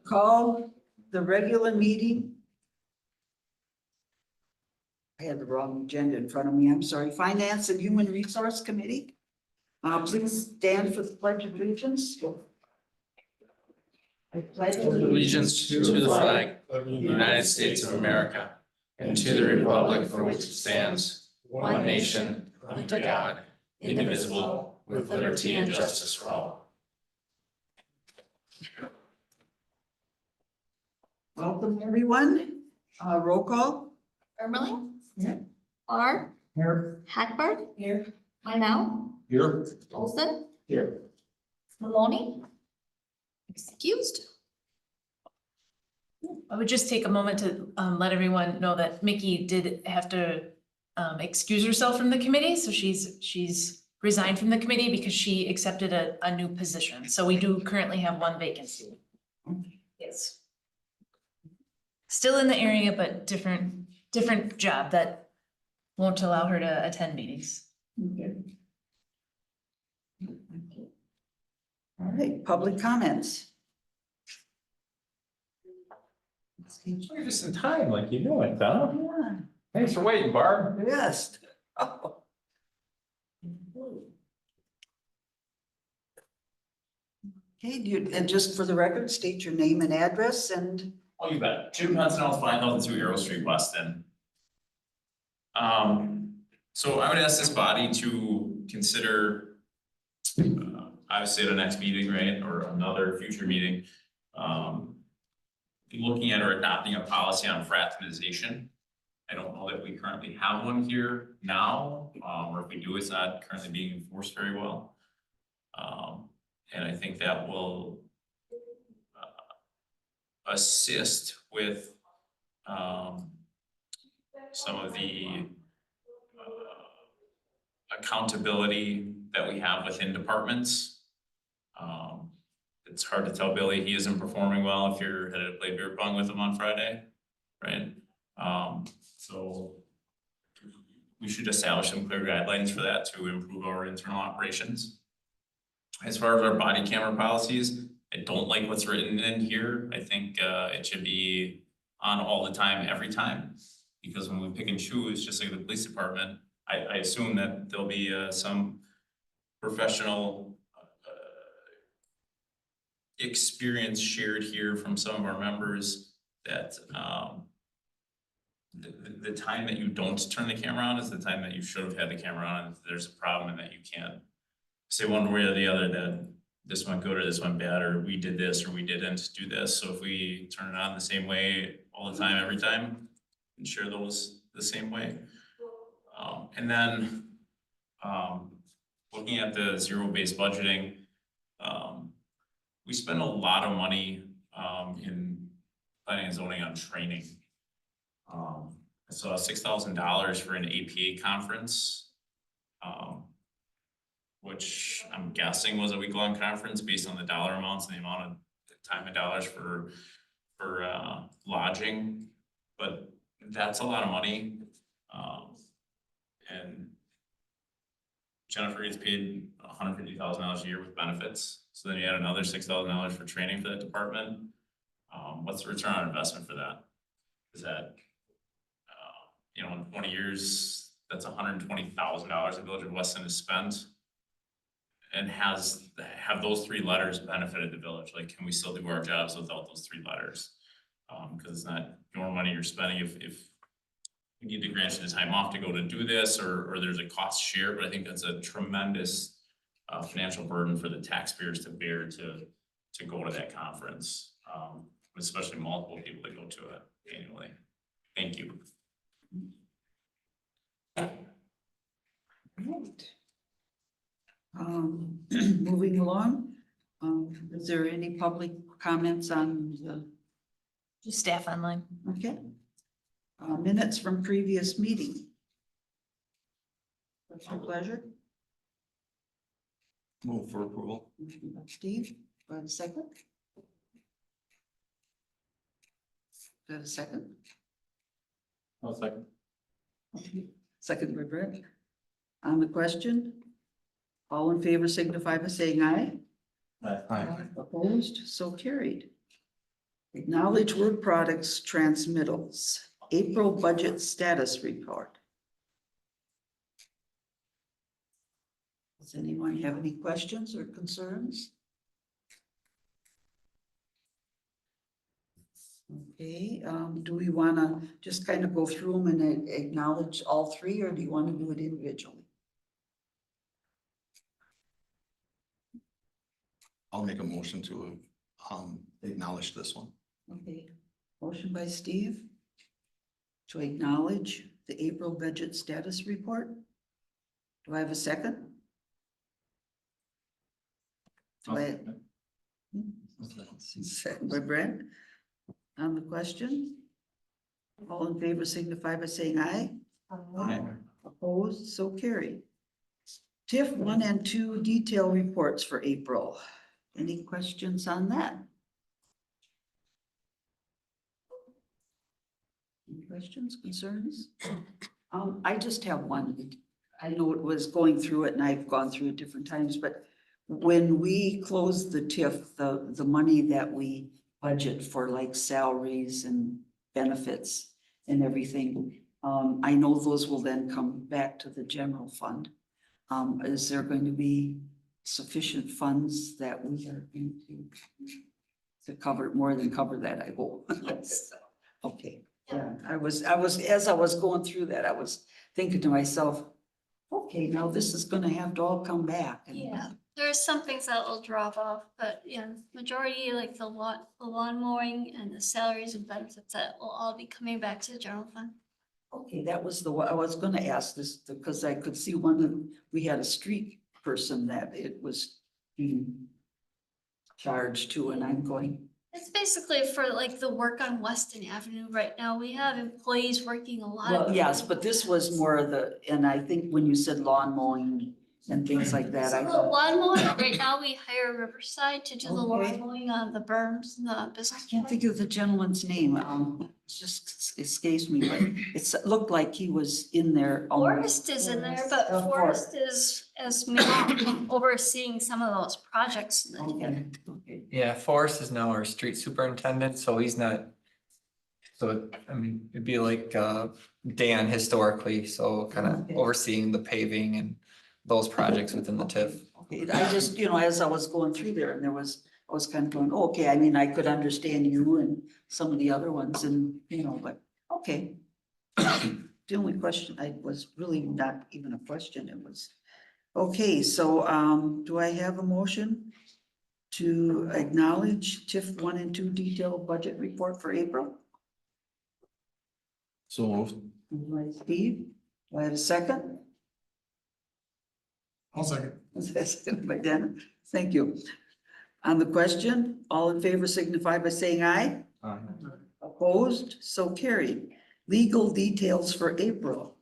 Call the regular meeting. I had the wrong agenda in front of me. I'm sorry. Finance and Human Resource Committee. Please stand for the Pledge of Allegiance. I pledge Allegiance to the flag of the United States of America and to the republic for which it stands, one nation, under God, indivisible, with liberty and justice for all. Welcome, everyone. Roll call. Ermeling. Here. R. Here. Hackberg. Here. Meinau. Here. Olson. Here. Maloney. Excused. I would just take a moment to let everyone know that Mickey did have to excuse herself from the committee, so she's resigned from the committee because she accepted a new position. So we do currently have one vacancy. Yes. Still in the area, but different job that won't allow her to attend meetings. Okay. All right, public comments. You're just in time, like you know it, huh? Yeah. Thanks for waiting, Barb. Yes. Oh. Okay, and just for the record, state your name and address and. Oh, you bet. Jim Hudson, 5002 Arrow Street, Weston. So I would ask this body to consider, obviously at the next meeting, right, or another future meeting, looking at or adopting a policy on fraternization. I don't know that we currently have one here now, or if we do, it's not currently being enforced very well. And I think that will assist with some of the accountability that we have within departments. It's hard to tell Billy he isn't performing well if you're headed to play beer pong with him on Friday, right? So we should establish some clear guidelines for that to improve our internal operations. As far as our body camera policies, I don't like what's written in here. I think it should be on all the time, every time. Because when we pick and choose, just like the police department, I assume that there'll be some professional experience shared here from some of our members that the time that you don't turn the camera on is the time that you should have had the camera on. If there's a problem and that you can't say one way or the other that this went good or this went bad, or we did this or we didn't do this. So if we turn it on the same way all the time, every time, and share those the same way. And then looking at the zero-based budgeting, we spend a lot of money in planning and zoning on training. I saw $6,000 for an APA conference, which I'm guessing was a week-long conference based on the dollar amounts and the amount of time and dollars for lodging, but that's a lot of money. And Jennifer gets paid $150,000 a year with benefits. So then you add another $6,000 for training for that department. What's the return on investment for that? Is that, you know, in 20 years, that's $120,000 the village of Weston has spent, and have those three letters benefited the village? Like, can we still do our jobs without those three letters? Because it's not your money you're spending. If we need to grant you the time off to go to do this, or there's a cost share, but I think that's a tremendous financial burden for the taxpayers to bear to go to that conference, especially multiple people that go to it annually. Thank you. Right. Moving along, is there any public comments on the, Just staff online. okay? Minutes from previous meeting. What's your pleasure? Move for approval. Steve, do I have a second? Do I have a second? I'll second. Second by Brett. On the question, all in favor signify by saying aye. Aye. Opposed, so carried. Acknowledge work products transmittals, April budget status report. Does anyone have any questions or concerns? Okay, do we want to just kind of go through them and acknowledge all three, or do you want to do it individually? I'll make a motion to acknowledge this one. Okay, motion by Steve to acknowledge the April budget status report. Do I have a second? Do I? Second by Brent. On the question? All in favor signify by saying aye. Aye. Opposed, so carried. TIF 1 and 2 detail reports for April. Any questions on that? Any questions, concerns? I just have one. I know it was going through it and I've gone through it different times, but when we close the TIF, the money that we budget for like salaries and benefits and everything, I know those will then come back to the general fund. Is there going to be sufficient funds that we are going to cover, more than cover that, I hope? Okay, yeah, I was, as I was going through that, I was thinking to myself, okay, now this is gonna have to all come back. And Yeah, there's some things that will drop off, but yeah, majority like the lawn mowing and the salaries and benefits that will all be coming back to the general fund. Okay, that was the one, I was gonna ask this, because I could see one of, we had a street person that it was being charged to, and I'm going, It's basically for like the work on Weston Avenue right now. We have employees working a lot. well, of yes, but this was more of the, and I think when you said lawn mowing and things like that, I So the thought, lawn mowing, right now we hire Riverside to do the Okay. lawn mowing on the berms and the I business. can't think of the gentleman's name, it just escapes me, but it looked like he was in there. Forest is in there, but Oh, Forest is maybe overseeing some of those projects. Okay, okay. Yeah, Forrest is now our street superintendent, so he's not. So, I mean, it'd be like Dan historically, so kind Okay. of overseeing the paving and those projects within the TIF. Okay, I just, as I was going through there and I was kind of going, oh, okay, I mean, I could understand you and some of the other ones and, but, okay. The only question, I was really not even a question, it was, okay, so, do I have a motion to acknowledge TIF 1 and 2 detailed budget report for April? So moved. By Steve, do I have a second? I'll second. Second by Dennis, thank you. On the question, all in favor signify by saying aye. Opposed, so carried. Legal details for April.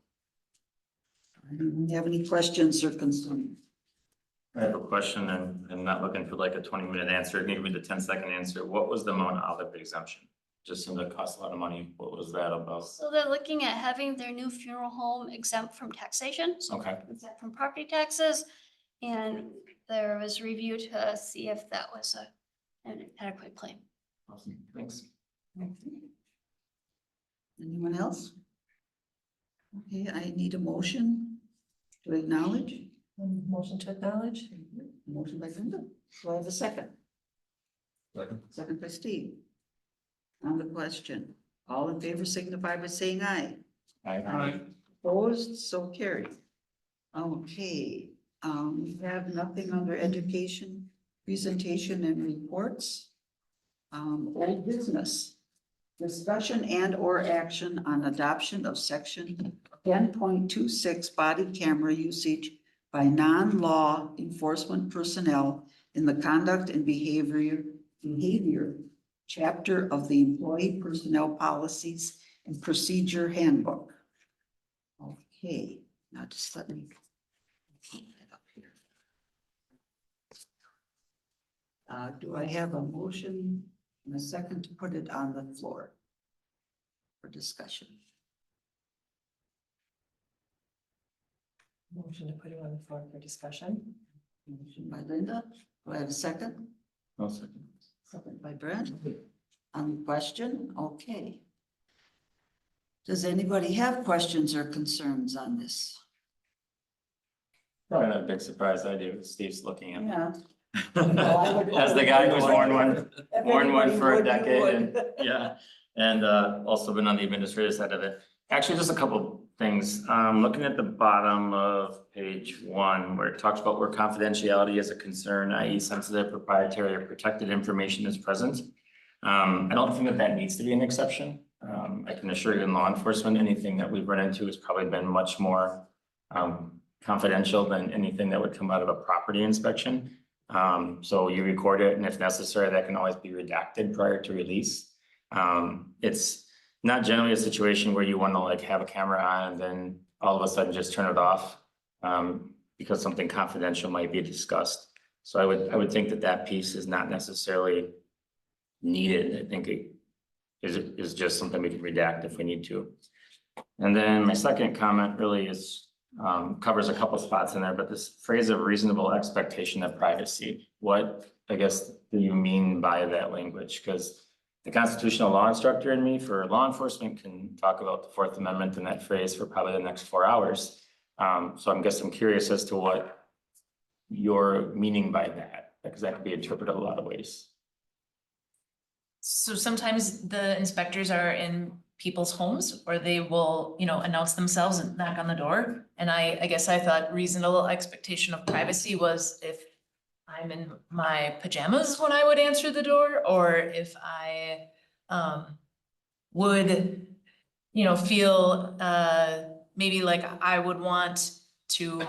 Anyone have any questions or concerns? I have a question and I'm not looking for like a 20-minute answer. Give me the 10-second answer. What was the Mount Olive exemption? Just seemed to cost a lot of money. What was that about? So they're looking at having their new funeral home exempt from taxation, so Okay. exempt from property taxes. And there was review to see if that was an adequate claim. Awesome. Thanks. Anyone else? Okay, I need a motion to acknowledge. Motion to acknowledge. Motion by Linda. Do I have a second? Second. Second by Steve. On the question, all in favor signify by saying aye. Aye. Opposed, so carried. Okay, we have nothing under education, presentation and reports. Old business. Discussion and or action on adoption of section 10.26 body camera usage by non-law enforcement personnel in the conduct and behavior chapter of the Employee Personnel Policies and Procedure Handbook. Okay, now just let me. Put that up here. Do I have a motion and a second to put it on the floor for discussion? Motion to put it on the floor for discussion. Motion by Linda. Do I have a second? I'll second. Second by Brent. on the question? Okay. Does anybody have questions or concerns on this? Probably not a big surprise I do, Steve's looking at me. Yeah. As the guy who's worn one for a decade would. and, yeah, and also been on the administrative side of it. Actually, just a couple things, looking at the bottom of page 1, where it talks about where confidentiality is a concern, i.e. sensitive, proprietary, or protected information is present. I don't think that that needs to be an exception. I can assure you in law enforcement, anything that we've run into has probably been much more confidential than anything that would come out of a property inspection. So you record it, and if necessary, that can always be redacted prior to release. It's not generally a situation where you want to like have a camera on and then all of a sudden just turn it off because something confidential might be discussed. So I would think that that piece is not necessarily needed. I think it is just something we can redact if we need to. And then my second comment really is covers a couple spots in there, but this phrase of reasonable expectation of privacy, what, I guess, do you mean by that language? Because the constitutional law instructor in me for law enforcement can talk about the Fourth Amendment and that phrase for probably the next 4 hours. So I'm curious as to what you're meaning by that, because that could be interpreted a lot of ways. So sometimes the inspectors are in people's homes, or they will, you know, announce themselves and knock on the door. And I guess I thought reasonable expectation of privacy was if I'm in my pajamas when I would answer the door, or if I would, you know, feel maybe like I would want to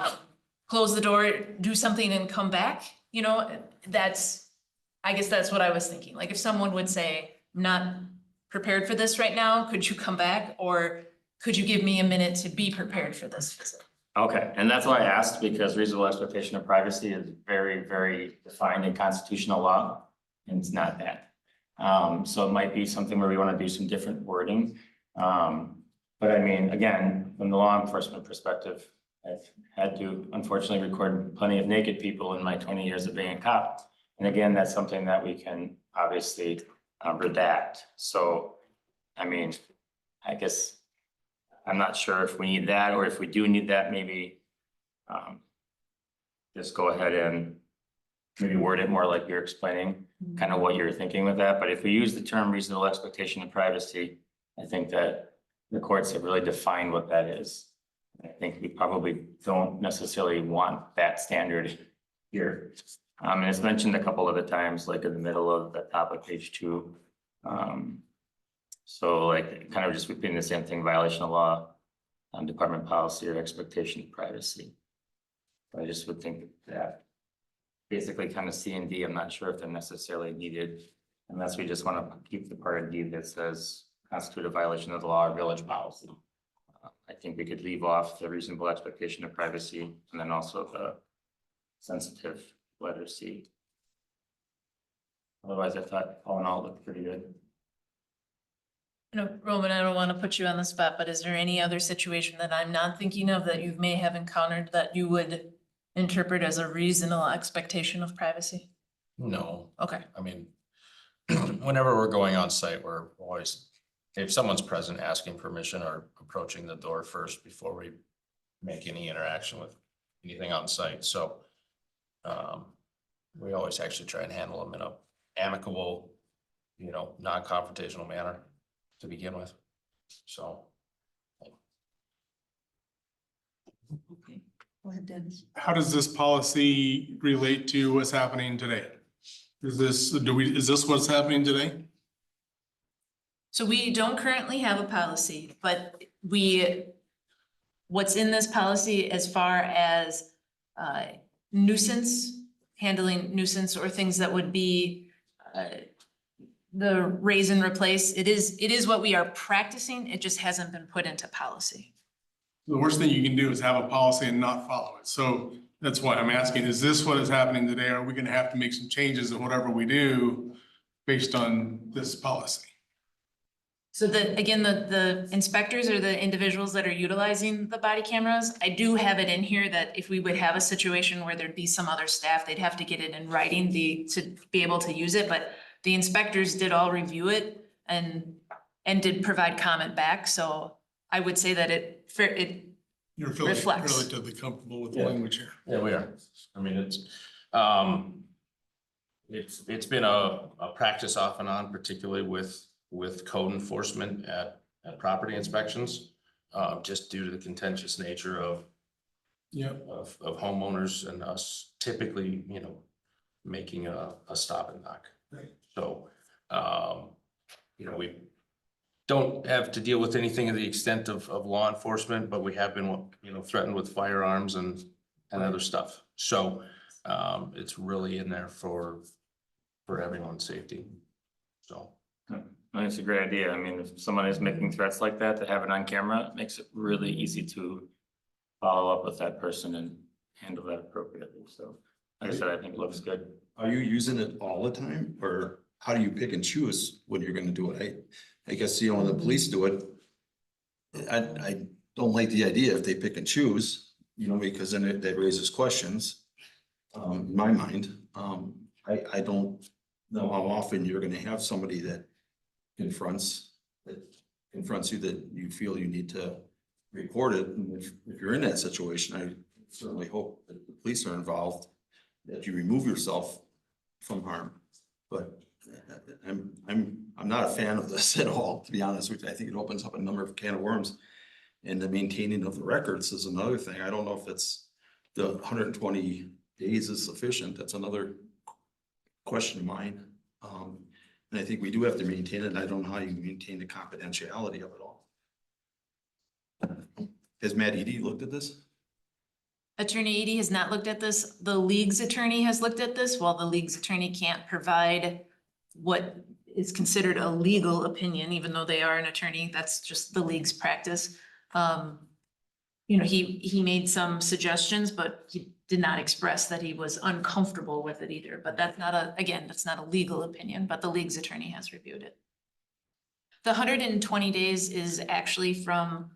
close the door, do something and come back, you know, I guess that's what I was thinking. Like if someone would say, I'm not prepared for this right now, could you come back? Or could you give me a minute to be prepared for this visit? Okay, and that's why I asked, because reasonable expectation of privacy is very, very defined in constitutional law, and it's not that. So it might be something where we want to do some different wording. But I mean, again, from the law enforcement perspective, I've had to unfortunately record plenty of naked people in my 20 years of being a cop. And again, that's something that we can obviously redact. So, I mean, I guess I'm not sure if we need that, or if we do need that, maybe just go ahead and maybe word it more like you're explaining, kind of what you're thinking with that. But if we use the term reasonable expectation of privacy, I think that the courts have really defined what that is. I think we probably don't necessarily want that standard here. And it's mentioned a couple of the times, like in the middle of the top of page 2. So like kind of just repeating the same thing, violation of law, department policy or expectation of privacy. But I just would think that basically kind of C and D, I'm not sure if they're necessarily needed unless we just want to keep the part of D that says constitute a violation of the law or village policy. I think we could leave off the reasonable expectation of privacy and then also the sensitive letter C. Otherwise, I thought all in all it looked pretty good. You know, Roman, I don't want to put you on the spot, but is there any other situation that I'm not thinking of that you may have encountered that you would interpret as a reasonable expectation of privacy? No, Okay. I mean, whenever we're going on site, we're always, if someone's present, asking permission or approaching the door first before we make any interaction with anything on site. So we always actually try and handle them in a amicable, you know, non-confrontational manner to begin with. So. Okay, go ahead, Dennis. How does this policy relate to what's happening today? Is this what's happening today? So we don't currently have a policy, but what's in this policy as far as nuisance, handling nuisance or things that would be the raise and replace, it is what we are practicing, it just hasn't been put into policy. The worst thing you can do is have a policy and not follow it. So that's why I'm asking, is this what is happening today? Are we going to have to make some changes in whatever we do based on this policy? So again, the inspectors are the individuals that are utilizing the body cameras. I do have it in here that if we would have a situation where there'd be some other staff, they'd have to get it in writing to be able to use it, but The inspectors did all review it and did provide comment back, so I would say that it You're feeling Reflects. relatively comfortable with the Yeah. language here. Yeah, we are. I mean, it's been a practice off and on, particularly with code enforcement at property inspections. Just due to the contentious nature of Yep. of homeowners and us typically, making a stop and knock. Right. So, we don't have to deal with anything of the extent of law enforcement, but we have been, threatened with firearms and other stuff. So, it's really in there for everyone's safety. So. I think it's a great idea. I mean, if someone is making threats like that, to have it on camera makes it really easy to follow up with that person and handle that appropriately. So like I said, I think it looks good. Are you using it all the time, or how do you pick and choose when you're gonna do it? I guess, when the police do it, I don't like the idea if they pick and choose, because then that raises questions. In my mind, I don't know how often you're gonna have somebody that confronts you that you feel you need to report it. And if you're in that situation, I certainly hope that the police are involved, that you remove yourself from harm. But I'm not a fan of this at all, to be honest with you. I think it opens up a number of can of worms. And the maintaining of the records is another thing. I don't know if it's the 120 days is sufficient. That's another question of mine. And I think we do have to maintain it. And I don't know how you maintain the confidentiality of it all. Has Matt Edie looked at this? Attorney Edie has not looked at this. The league's attorney has looked at this. While the league's attorney can't provide what is considered a legal opinion, even though they are an attorney, that's just the league's practice. He made some suggestions, but he did not express that he was uncomfortable with it either. But that's not that's not a legal opinion, but the league's attorney has reviewed it. The 120 days is actually from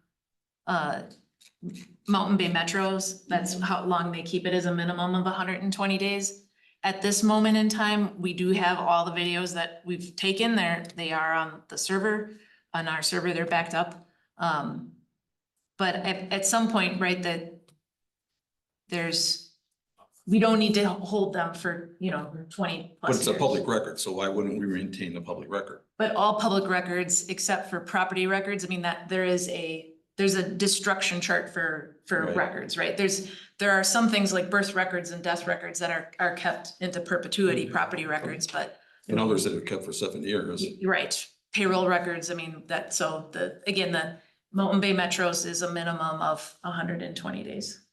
Mountain Bay Metros. That's how long they keep it, as a minimum of 120 days. At this moment in time, we do have all the videos that we've taken there. They are on the server, on our server, they're backed up. But at some point, right, that we don't need to hold them for, 20 But plus it's a years. public record, so why wouldn't we maintain the public record? But all public records, except for property records, I mean, there's a destruction chart for Right. records, right? There are some things like birth records and death records that are kept into perpetuity, property records, but And others that are kept for 7 years. you're right, payroll records, I mean, the Mountain Bay Metros is a minimum of 120 days.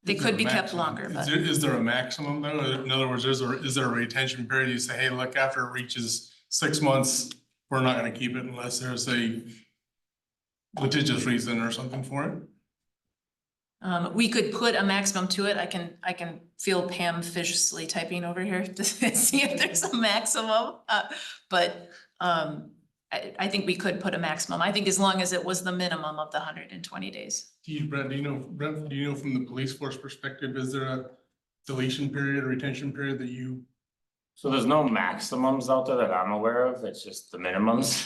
They Is there could a be kept maximum? longer, but Is there a maximum though? In other words, is there a retention period? You say, hey, look, after it reaches 6 months, we're not gonna keep it unless there's a litigious reason or something for it? we could put a maximum to it. I can feel Pam viciously typing over here to see if there's a maximum. But I think we could put a maximum. I think as long as it was the minimum of the 120 days. Brent, do you know from the police force perspective, is there a deletion period or retention period that you? So there's no maximums out there that I'm aware of. It's just the minimums.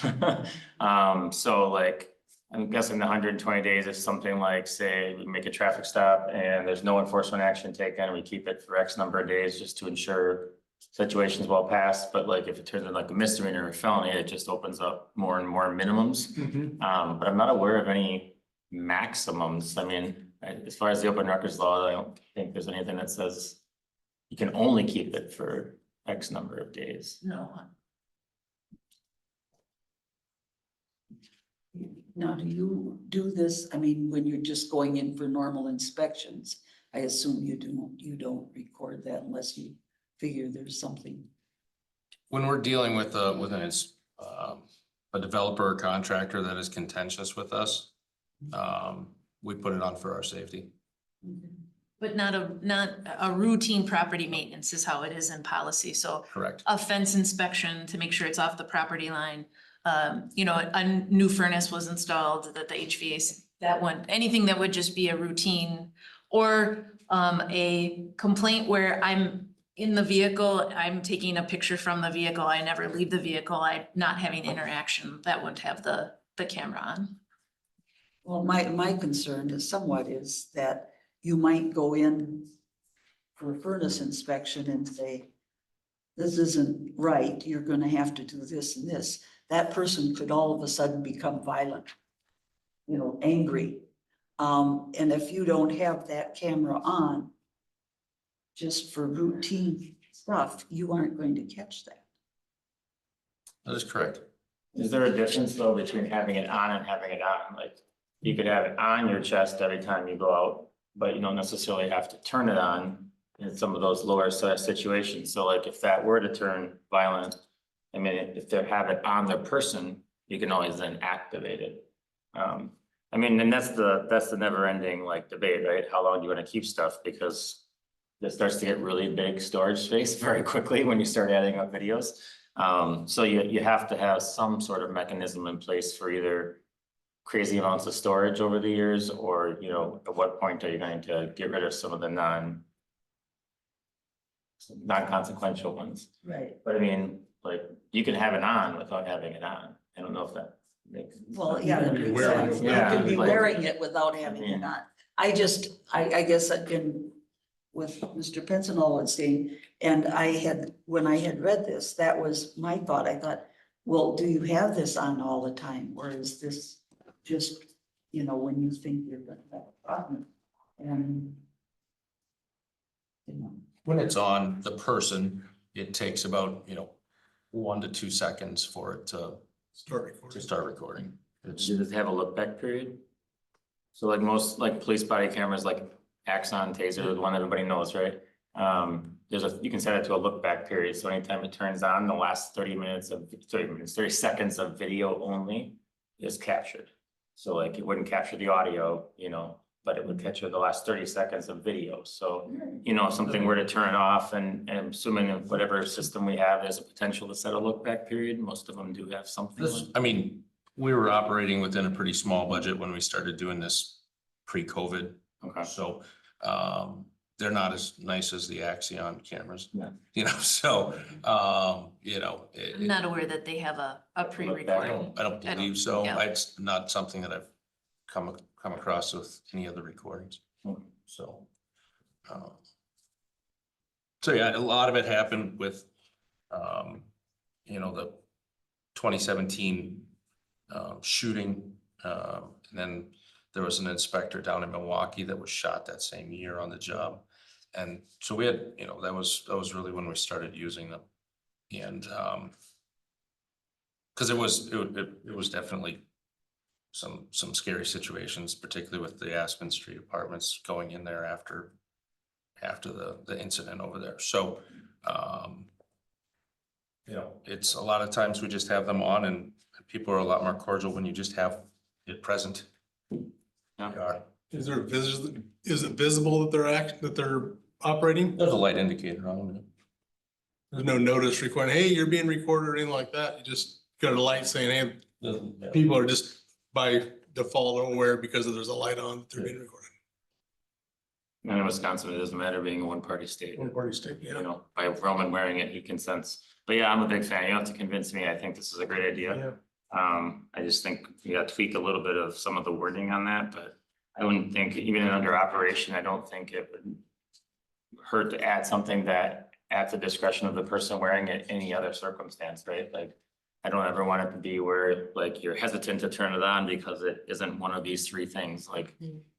So like, I'm guessing the 120 days is something like, say, we make a traffic stop and there's no enforcement action taken. We keep it for X number of days just to ensure situations well passed. But like, if it turns into like a misdemeanor or a felony, it just opens up more and more minimums. But I'm not aware of any maximums. I mean, as far as the open records law, I don't think there's anything that says you can only keep it for X number of days. No. Now, do you do this, I mean, when you're just going in for normal inspections, I assume you don't record that unless you figure there's something. When we're dealing with a developer or contractor that is contentious with us, we put it on for our safety. But not a routine property maintenance is how it is in policy. So Correct. a fence inspection to make sure it's off the property line. A new furnace was installed, that the HVAC, that one, anything that would just be a routine, or a complaint where I'm in the vehicle, I'm taking a picture from the vehicle, I never leave the vehicle, I'm not having interaction, that wouldn't have the camera on. Well, my concern is somewhat is that you might go in for a furnace inspection and say, this isn't right, you're gonna have to do this and this. That person could all of a sudden become violent, you know, angry. And if you don't have that camera on, just for routine stuff, you aren't going to catch that. That is correct. Is there a difference though between having it on and having it on? Like, you could have it on your chest every time you go out, but you don't necessarily have to turn it on in some of those lower situations. So like if that were to turn violent, I mean, if they have it on their person, you can always then activate it. I mean, and that's the never ending like debate, right? How long do you want to keep stuff? Because it starts to get really big storage space very quickly when you start adding up videos. So you have to have some sort of mechanism in place for either crazy amounts of storage over the years, or, you know, at what point are you going to get rid of some of the non-consequential ones? Right. But I mean, like, you can have it on without having it on. I don't know if that makes. Well, yeah, that makes Wearing sense. it. You Yeah, could be like- wearing it without having it on. I guess I've been with Mr. Pincinello and when I had read this, that was my thought. I thought, well, do you have this on all the time? Or is this just, you know, when you think you're gonna have a problem? And, you know, When it's on the person, it takes about, 1 to 2 seconds for it to Start recording. start recording. It's, Does it have a look back period? So like most, like police body cameras, like Axon, Taser, the one everybody knows, right? You can set it to a look back period, so anytime it turns on, the last 30 seconds of video only is captured. So like it wouldn't capture the audio, but it would capture the last 30 seconds of video. So, if something were to turn off, and assuming that whatever system we have, there's a potential to set a look back period, most of them do have something. this, we were operating within a pretty small budget when we started doing this pre-COVID. Okay. So, they're not as nice as the Axion cameras. Yeah. So, I'm it- not aware that they have a pre-recording. I don't believe so. yeah. It's not something that I've come across with any other recordings. Okay. So, yeah, a lot of it happened with, the 2017 shooting. And then there was an inspector down in Milwaukee that was shot that same year on the job. And so we had, that was really when we started using them. And because it was definitely some scary situations, particularly with the Aspen Street apartments going in there after the incident over there. So, it's a lot of times we just have them on, and people are a lot more cordial when you just have it present. Yeah. They are. Is it visible that they're operating? There's a light indicator on it. There's no notice recording, hey, you're being recorded or anything like that. You just got a light saying, hey, people are just by default aware because there's a light on that they're being recorded. And in Wisconsin, it doesn't matter being a one-party state. One party state, yeah. By Roman wearing it, he consents. But yeah, I'm a big fan. You don't have to convince me. I think this is a great idea. I just think you got to tweak a little bit of some of the wording on that, but I wouldn't think, even under operation, I don't think it would hurt to add something that at the discretion of the person wearing it, any other circumstance, right? Like, I don't ever want it to be where like you're hesitant to turn it on because it isn't one of these three things. Like,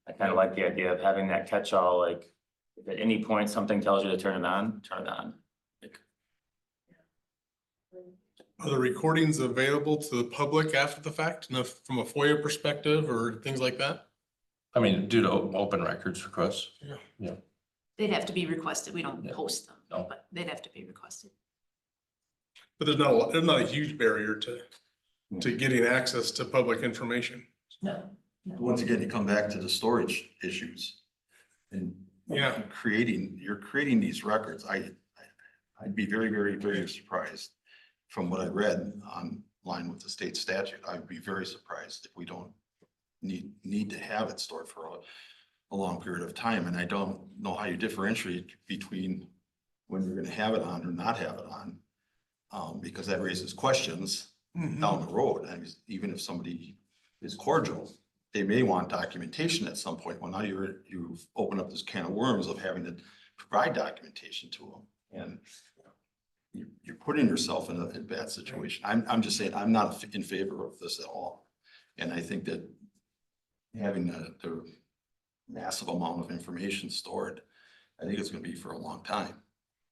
I kind of like the idea of having that catch-all, like if at any point something tells you to turn it on, turn it on. Like, Are the recordings available to the public after the fact, from a FOIA perspective or things like that? Due to open records requests. They'd have to be requested. We don't post them, No. but they'd have to be requested. But there's not a huge barrier to getting access to public information. No. Once again, you come back to the storage issues. And Yeah. you're creating these records. I'd be very, very, very surprised from what I read online with the state statute. I'd be very surprised if we don't need to have it stored for a long period of time. And I don't know how you differentiate between when you're gonna have it on or not have it on. Because that raises questions Mhm. down the road. And even if somebody is cordial, they may want documentation at some point. Well, now you've opened up this can of worms of having to provide documentation to them. And you're putting yourself in a bad situation. I'm just saying, I'm not in favor of this at all. And I think that having the massive amount of information stored, I think it's gonna be for a long time.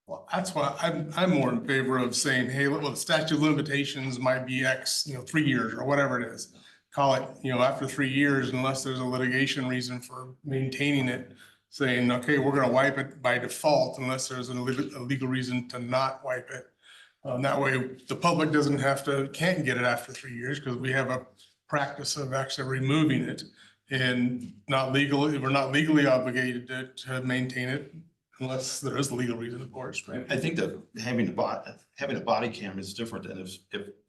Well, that's why I'm more in favor of saying, hey, well, the statute of limitations might be X, 3 years or whatever it is. Call it, after 3 years, unless there's a litigation reason for maintaining it, saying, okay, we're gonna wipe it by default unless there's a legal reason to not wipe it. That way, the public can't get it after 3 years, because we have a practice of actually removing it. And we're not legally obligated to maintain it unless there is a legal reason, of course, right? I think that having a body cam is different than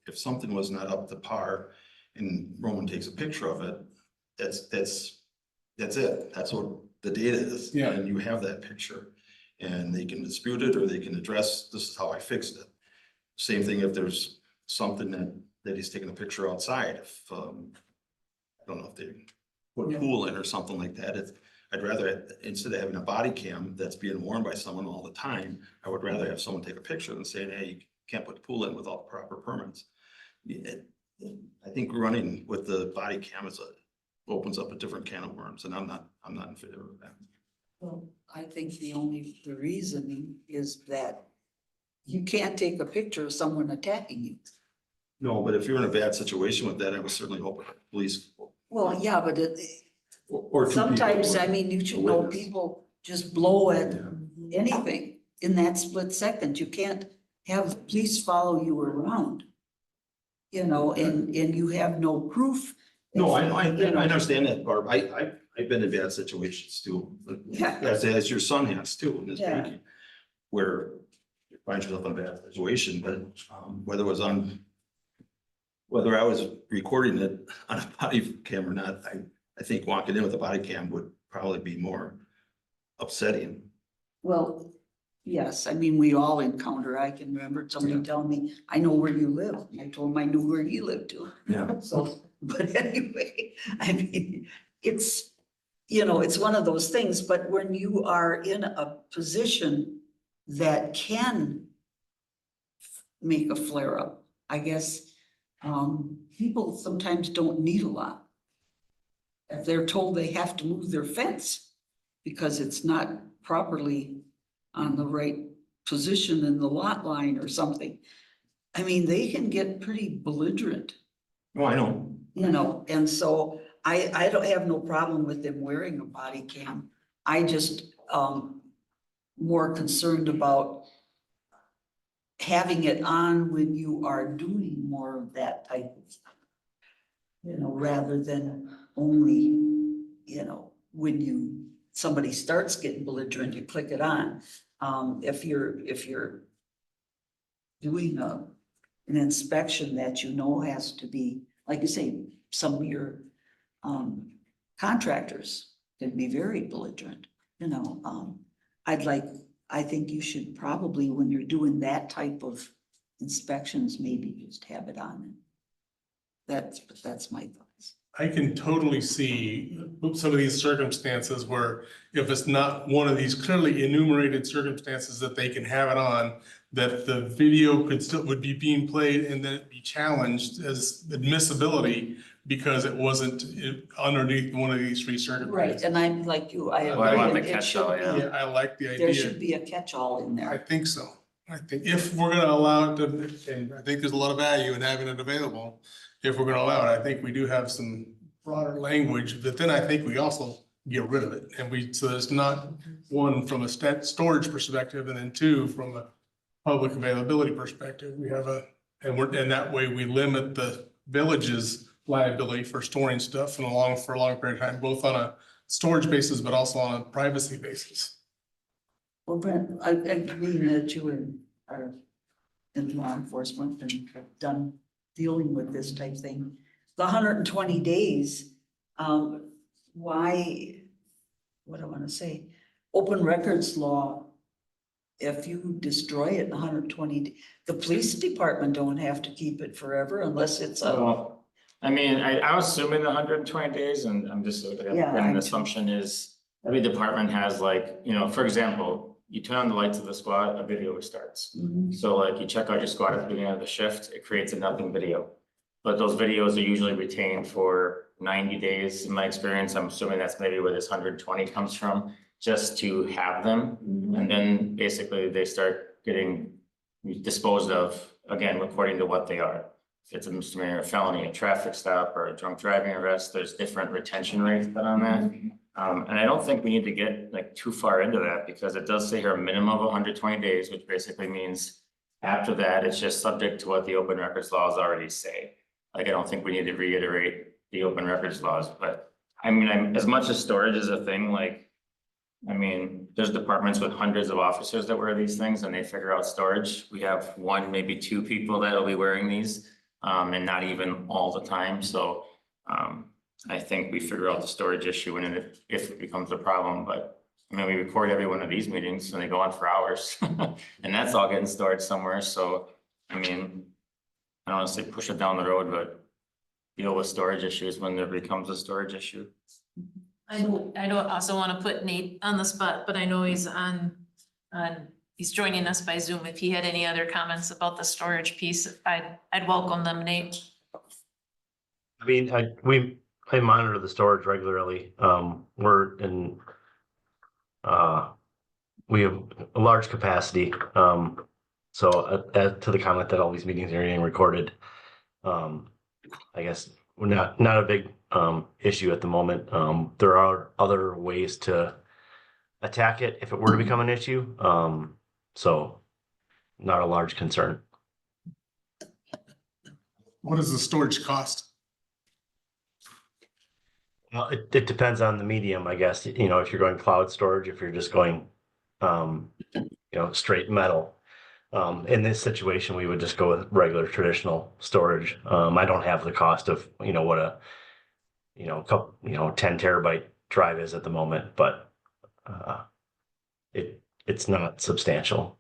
if something was not up to par and Roman takes a picture of it, that's it. That's what the data is. Yeah. And you have that picture and they can dispute it or they can address, this is how I fixed it. Same thing if there's something that he's taking a picture outside, if, I don't know if they put a pool in or something like that. I'd rather, instead of having a body cam that's being worn by someone all the time, I would rather have someone take a picture than saying, hey, you can't put the pool in without the proper permits. I think running with the body cam opens up a different can of worms, and I'm not in favor of that. Well, I think the reasoning is that you can't take a picture of someone attacking you. No, but if you're in a bad situation with that, I would certainly hope the police. Well, yeah, but Or two people sometimes, would- I mean, you should know witness. people just blow at anything in that split second. You can't have the police follow you around. And you have no proof. No, I You know. understand that, Barb. I've been in bad situations too. Yeah. As your son has too, in this Yeah. drinking, where you find yourself in a bad situation, but whether I was recording it on a body cam or not, I think walking in with a body cam would probably be more upsetting. Well, yes, I mean, we all encounter, I can remember somebody telling me, I know where you live. I told him I knew where he lived too. Yeah. So, but anyway, I mean, it's one of those things, but when you are in a position that can make a flare up, I guess, people sometimes don't need a lot. If they're told they have to move their fence because it's not properly on the right position in the lot line or something, I mean, they can get pretty belligerent. Oh, I know. And so I don't have no problem with them wearing a body cam. I just, more concerned about having it on when you are doing more of that type of stuff. Rather than only, when somebody starts getting belligerent, you click it on. If you're doing an inspection that has to be, like you say, some of your contractors can be very belligerent, I think you should probably, when you're doing that type of inspections, maybe just have it on. That's my thoughts. I can totally see some of these circumstances where if it's not one of these clearly enumerated circumstances that they can have it on, that the video would be being played and then it'd be challenged as admissibility because it wasn't underneath one of these three circumstances. Right, and I'm like you, I Well, I want agree. the It should catch-all, be- yeah. Yeah, I like the There should idea. be a catch-all in I there. think so. I think if we're gonna allow it to, and I think there's a lot of value in having it available. If we're gonna allow it, I think we do have some broader language, but then I think we also get rid of it. So there's not one from a storage perspective and then two from a public availability perspective. We have and that way we limit the village's liability for storing stuff for a long period of time, both on a storage basis, but also on a privacy basis. Well, Brent, I agree that you are in law enforcement and have done dealing with this type thing. The 120 days, why, what do I want to say? Open records law if you destroy it in 120, the police department don't have to keep it forever unless it's a, Well, I mean, I was assuming 120 days and I'm just, Yeah, and I the too. assumption is every department has like, you know, for example, you turn on the lights of the squad, a video starts. Mhm. So like you check out your squad at the beginning of the shift, it creates a nothing video. But those videos are usually retained for 90 days. In my experience, I'm assuming that's maybe where this 120 comes from, just to have them. And then basically they start getting disposed of, again, according to what they are. If it's a misdemeanor, a felony, a traffic stop, or a drunk driving arrest, there's different retention rates put on that. And I don't think we need to get like too far into that because it does say here a minimum of 120 days, which basically means after that, it's just subject to what the open records laws already say. Like, I don't think we need to reiterate the open records laws, but I mean, as much as storage is a thing, like, I mean, there's departments with hundreds of officers that wear these things and they figure out storage. We have one, maybe two people that'll be wearing these, and not even all the time, so, I think we figure out the storage issue and if it becomes a problem, but I mean, we record every one of these meetings and they go on for hours and that's all getting stored somewhere. So, I mean, I don't want to say push it down the road, but deal with storage issues when there becomes a storage issue. I don't also want to put Nate on the spot, but I know he's he's joining us by Zoom. If he had any other comments about the storage piece, I'd welcome them, Nate. I mean, I monitor the storage regularly. We're in, we have a large capacity. So to the comment that all these meetings are getting recorded, I guess we're not a big issue at the moment. There are other ways to attack it if it were to become an issue. So not a large concern. What does the storage cost? Well, it depends on the medium, I guess. You know, if you're going cloud storage, if you're just going, straight metal. In this situation, we would just go with regular traditional storage. I don't have the cost of, what a, couple, 10 terabyte drive is at the moment, but it's not substantial.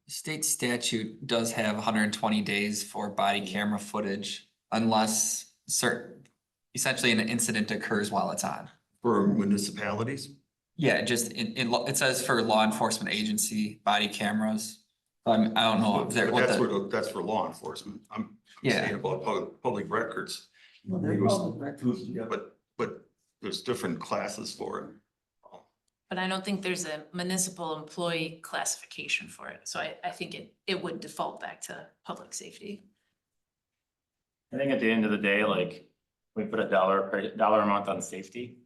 State statute does have 120 days for body camera footage unless essentially an incident occurs while it's on. For municipalities? Yeah, just it says for law enforcement agency body cameras. I don't know if they're But that's for law enforcement. I'm Yeah. saying about public records. Well, they're public records. Yeah, but there's different classes for it. But I don't think there's a municipal employee classification for it. So I think it would default back to public safety. I think at the end of the day, like, we put a dollar a month on safety.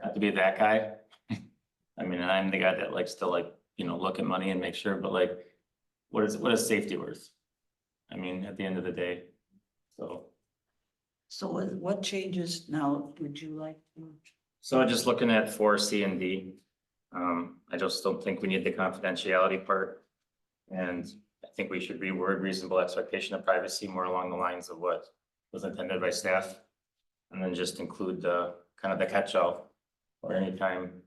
Have to be that guy. I mean, and I'm the guy that likes to look at money and make sure, but like, what is safety worth? I mean, at the end of the day, so. So what changes now would you like to? So just looking at 4C and D, I just don't think we need the confidentiality part. And I think we should reword reasonable expectation of privacy more along the lines of what was intended by staff. And then just include the kind of the catch-all or anytime,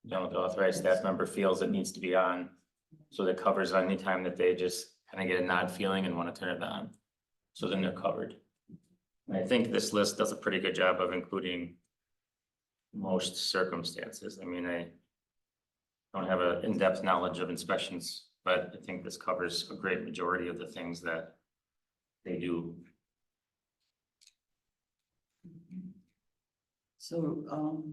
the authorized staff member feels it needs to be on. So that covers any time that they just kind of get a nod feeling and want to turn it on. So then they're covered. And I think this list does a pretty good job of including most circumstances. I mean, I don't have an in-depth knowledge of inspections, but I think this covers a great majority of the things that they do. So,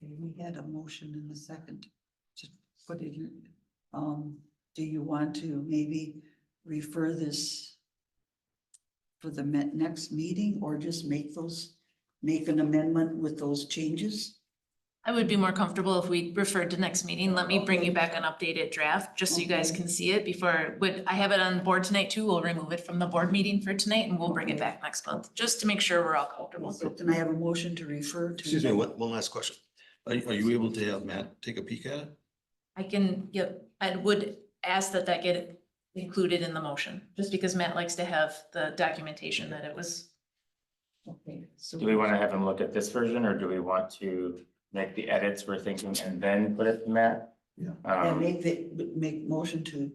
we had a motion in a second to put it in. Do you want to maybe refer this for the next meeting or just make an amendment with those changes? I would be more comfortable if we referred to next meeting. Let me bring you back an updated draft, just so you guys can see it before, I have it on board tonight too. We'll remove it from the board meeting for tonight and we'll bring it back next month, just to make sure we're all comfortable. So can I have a motion to refer to? Excuse me, one last question. Are you able to have Matt take a peek at it? I can, yep, I would ask that get included in the motion, just because Matt likes to have the documentation that it was Okay, so. Do we wanna have him look at this version, or do we want to make the edits we're thinking and then put it in that? Yeah. And make motion to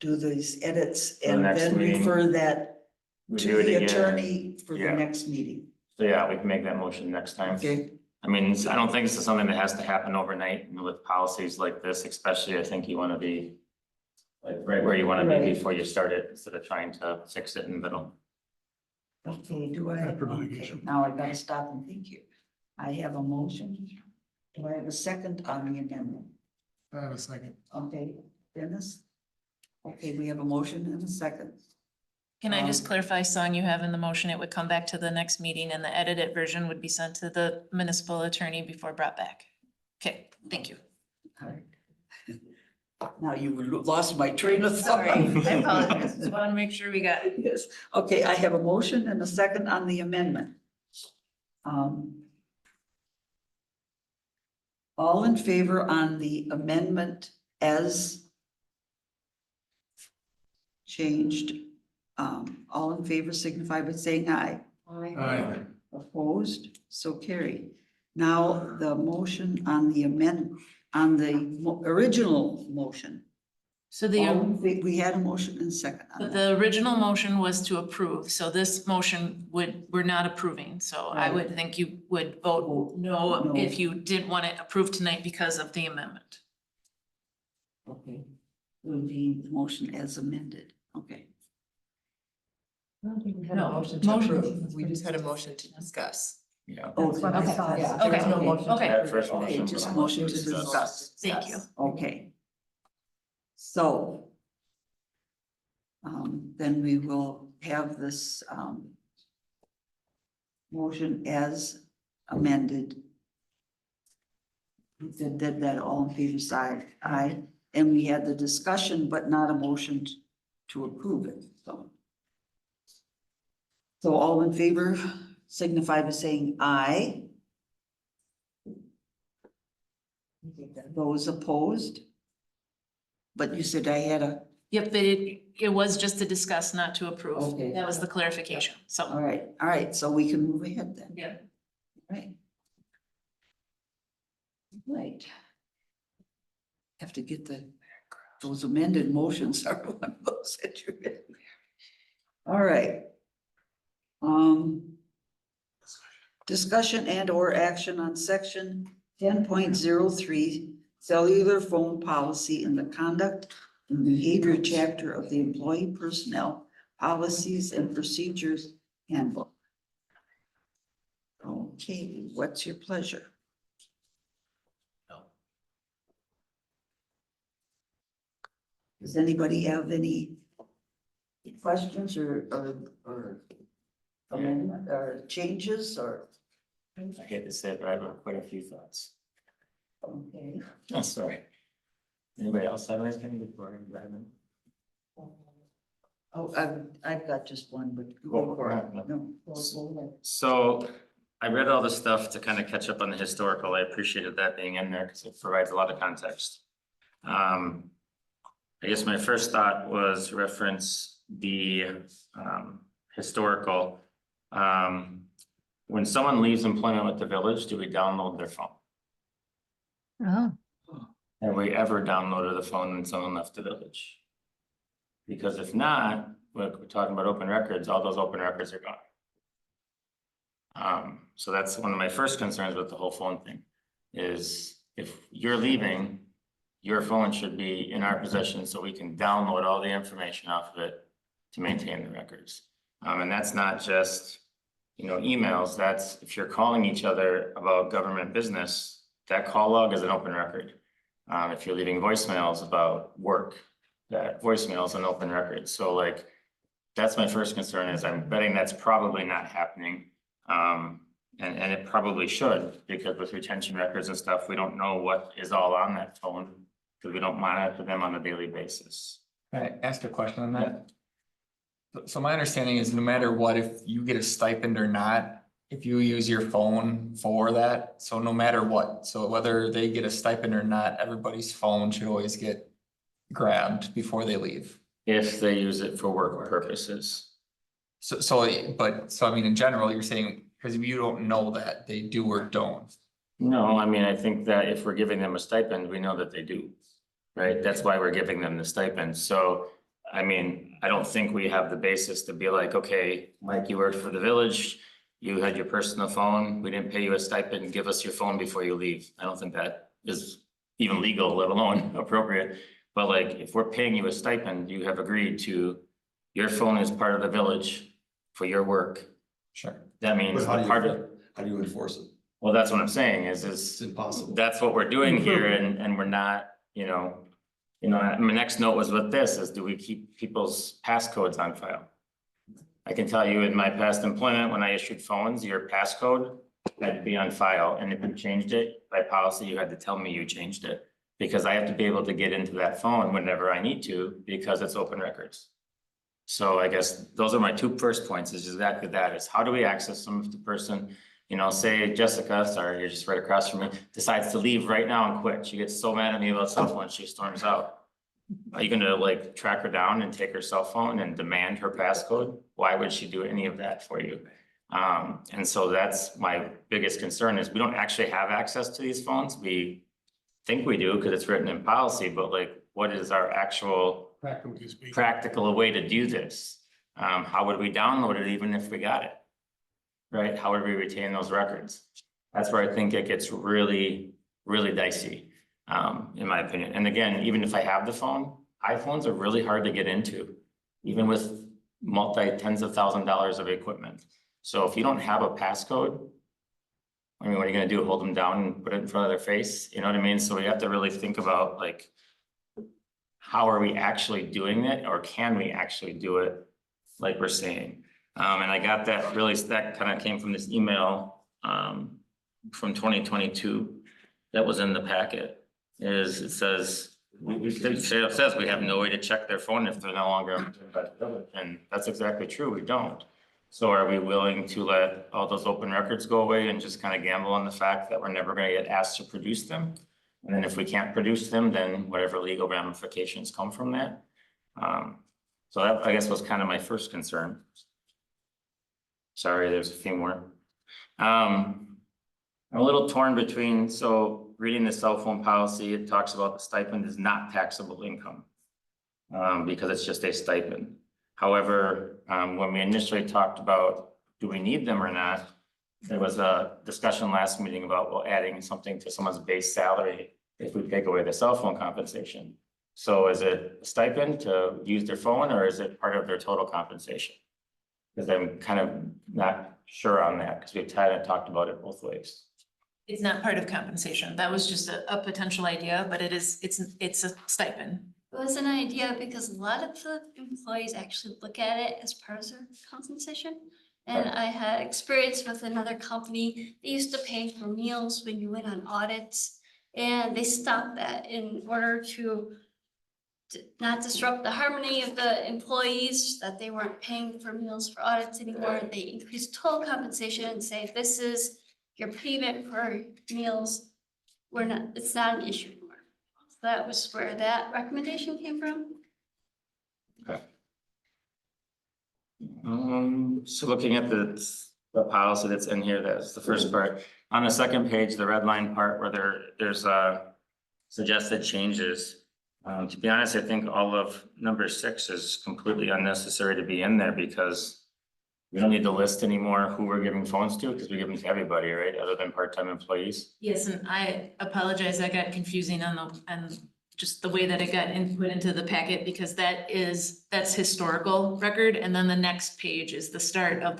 do these edits the and next then meeting. refer that We to do it the again. attorney for the Yeah. next meeting. So yeah, we can make that motion next time. Okay, I mean, I don't think this is something that has to happen overnight, and with policies like this, especially, I think you wanna be like right where you wanna be Right. before you start it, instead of trying to fix it in the middle. okay, do I, After okay, litigation. now I gotta stop and think here. I have a motion. Do I have a second on the amendment? I have a second. Okay, Dennis? Okay, we have a motion and a second. Can I just clarify, Song, you have in the motion, it would come back to the next meeting and the edited version would be sent to the municipal attorney before brought back. Okay, thank you. All right. Now you lost my train of thought. Sorry, I apologize. Just want to make sure we got it. Yes, okay, I have a motion and a second on the amendment. All in favor on the amendment as changed, all in favor signify by saying aye. Aye. Opposed, so carried. Now, the motion on the on the original motion. So We had a motion and second on but that. the original motion was to approve, so this motion we're not approving, so I would think you would vote no No. if you didn't want it approved tonight because of the amendment. Okay, will be the motion as amended, okay. We had a No, motion to motion. approve, we just had a motion to discuss. Yeah. Oh, That's what I okay. thought. Yeah. There was no Okay. motion. Okay. That first Okay, motion. just was motion to discuss. discuss. Thank you. Okay. So. Then we will have this, motion as amended. We did that all in favor side, aye, and we had the discussion, but not a motion to approve it, so. So all in favor signify by saying aye. Those opposed? But you said I had a, Yep, but it was just to discuss, not to approve. Okay. That was the clarification, so. all right, so we can move ahead then. Yeah. Right. Right. Have to get those amended motions are one of those that you're in. All right. Discussion and or action on section 10.03 cellular phone policy in the conduct and behavior chapter of the employee personnel policies and procedures handbook. Okay, what's your pleasure? Does anybody have any questions or amendment or changes or? I hate to say it, but I have quite a few thoughts. Okay. Oh, sorry. Anybody else have anything before I grab them? Oh, I've got just one, but Go go for for it. it. No, go ahead. So I read all the stuff to kind of catch up on the historical. I appreciated that being in there because it provides a lot of context. I guess my first thought was reference the historical. When someone leaves employment with the village, do we download their phone? Oh. Have we ever downloaded the phone when someone left the village? Because if not, we're talking about open records, all those open records are gone. So that's one of my first concerns with the whole phone thing, is if you're leaving, your phone should be in our possession so we can download all the information off of it to maintain the records. And that's not just, emails, that's if you're calling each other about government business, that call log is an open record. If you're leaving voicemails about work, that voicemail is an open record. So like, that's my first concern, is I'm betting that's probably not happening. And it probably should, because with retention records and stuff, we don't know what is all on that phone, because we don't monitor them on a daily basis. Can I ask a question on that? So my understanding is no matter what, if you get a stipend or not, if you use your phone for that, so no matter what, so whether they get a stipend or not, everybody's phone should always get grabbed before they leave. If they use it for work purposes. So I mean, in general, you're saying Cause you don't know that they do or don't. No, I mean, I think that if we're giving them a stipend, we know that they do. Right? That's why we're giving them the stipend. So, I mean, I don't think we have the basis to be like, okay, Mike, you worked for the village. You had your personal phone. We didn't pay you a stipend. Give us your phone before you leave. I don't think that is even legal, let alone appropriate. But like, if we're paying you a stipend, you have agreed to, your phone is part of the village for your work. Sure. That means But part of, how do you enforce it? well, that's what I'm saying It's is impossible. that's what we're doing here and we're not, my next note was with this is, do we keep people's passcodes on file? I can tell you in my past employment, when I issued phones, your passcode had to be on file, and if you changed it by policy, you had to tell me you changed it. Because I have to be able to get into that phone whenever I need to, because it's open records. So I guess those are my two first points, is exactly that, is how do we access them if the person, say Jessica, sorry, you're just right across from me, decides to leave right now and quit. She gets so mad at me about cell phone, she storms out. Are you gonna like track her down and take her cell phone and demand her passcode? Why would she do any of that for you? And so that's my biggest concern, is we don't actually have access to these phones. We think we do because it's written in policy, but like, what is our actual Practically speaking. practical way to do this? How would we download it even if we got it? Right? How would we retain those records? That's where I think it gets really, really dicey, in my opinion. And again, even if I have the phone, iPhones are really hard to get into, even with tens of $1,000s of equipment. So if you don't have a passcode, I mean, what are you gonna do? Hold them down and put it in front of their face? You know what I mean? So we have to really think about like, how are we actually doing it, or can we actually do it like we're saying? And I got that that kind of came from this email from 2022 that was in the packet. It says we have no way to check their phone if they're no longer employed by the village, and that's exactly true. We don't. So are we willing to let all those open records go away and just kind of gamble on the fact that we're never going to get asked to produce them? And then if we can't produce them, then whatever legal ramifications come from that. So that, I guess, was kind of my first concern. Sorry, there's a few more. I'm a little torn between, so reading the cell phone policy, it talks about the stipend is not taxable income, because it's just a stipend. However, when we initially talked about, do we need them or not? There was a discussion last meeting about, well, adding something to someone's base salary if we take away the cell phone compensation. So is it a stipend to use their phone, or is it part of their total compensation? Because I'm kind of not sure on that, because we've kind of talked about it both ways. It's not part of compensation. That was just a potential idea, but it's a stipend. It was an idea because a lot of the employees actually look at it as part of their compensation. And I had experience with another company. They used to pay for meals when you went on audits, and they stopped that in order to not disrupt the harmony of the employees, that they weren't paying for meals for audits anymore. They increased total compensation and say, this is your payment for meals. It's not an issue anymore. So that was where that recommendation came from. Okay. So looking at the policy that's in here, that's the first part. On the second page, the red line part where there's suggested changes. To be honest, I think all of number 6 is completely unnecessary to be in there, because we don't need to list anymore who we're giving phones to, because we give them to everybody, right, other than part-time employees. Yes, and I apologize, that got confusing and just the way that it got input into the packet, because that's historical record, and then the next page is the start of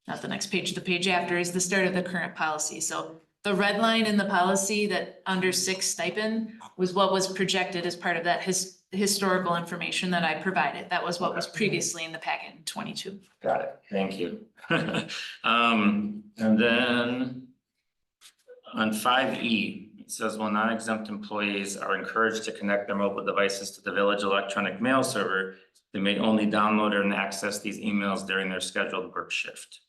not the next page, the page after is the start of the current policy. So the red line in the policy that under 6 stipend was what was projected as part of that historical information that I provided. That was what was previously in the packet in 22. Got it, thank you. And then on 5E, it says, well, non-exempt employees are encouraged to connect their mobile devices to the village electronic mail server. They may only download and access these emails during their scheduled work shift.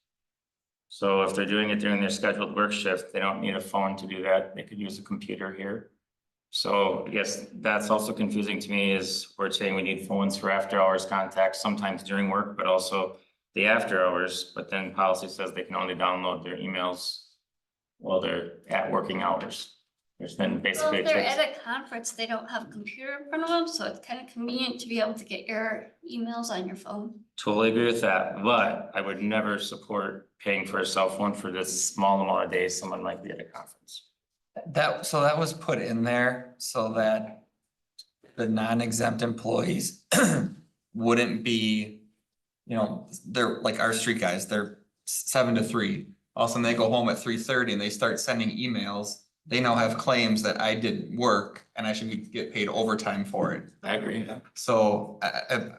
So if they're doing it during their scheduled work shift, they don't need a phone to do that. They could use a computer here. So I guess that's also confusing to me, is we're saying we need phones for after hours contacts, sometimes during work, but also the after hours, but then policy says they can only download their emails while they're at working hours. There's been Well, basically. if they're at a conference, they don't have a computer in front of them, so it's kind of convenient to be able to get your emails on your phone. Totally agree with that, but I would never support paying for a cell phone for this small amount of days someone might be at a conference. So that was put in there so that the non-exempt employees wouldn't be, you know, they're like our street guys, they're 7 to 3. All of a sudden they go home at 3:30 and they start sending emails. They now have claims that I didn't work and I should get paid overtime for it. I agree. So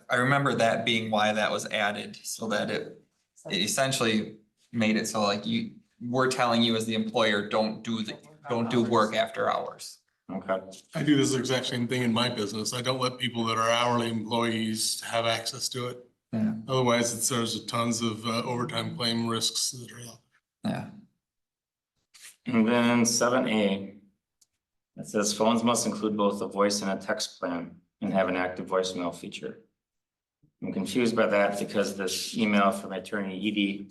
I remember that being why that was added, so that it essentially made it so like we're telling you as the employer, don't do work after hours. Okay. I do this exact same thing in my business. I don't let people that are hourly employees have access to it. Yeah. Otherwise, there's tons of overtime claim risks that are out. Yeah. And then 7A. It says phones must include both a voice and a text plan and have an active voicemail feature. I'm confused by that because this email from Attorney Edie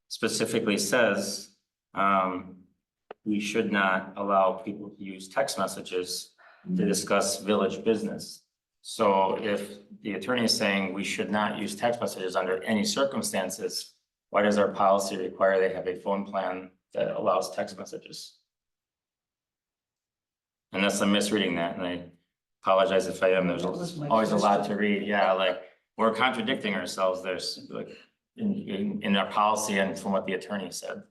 specifically says we should not allow people to use text messages to discuss village business. So if the attorney is saying we should not use text messages under any circumstances, why does our policy require they have a phone plan that allows text messages? Unless I'm misreading that, and I apologize if I am, there's always a lot to read, yeah, like, we're contradicting ourselves, there's like, in our policy and from what the attorney said.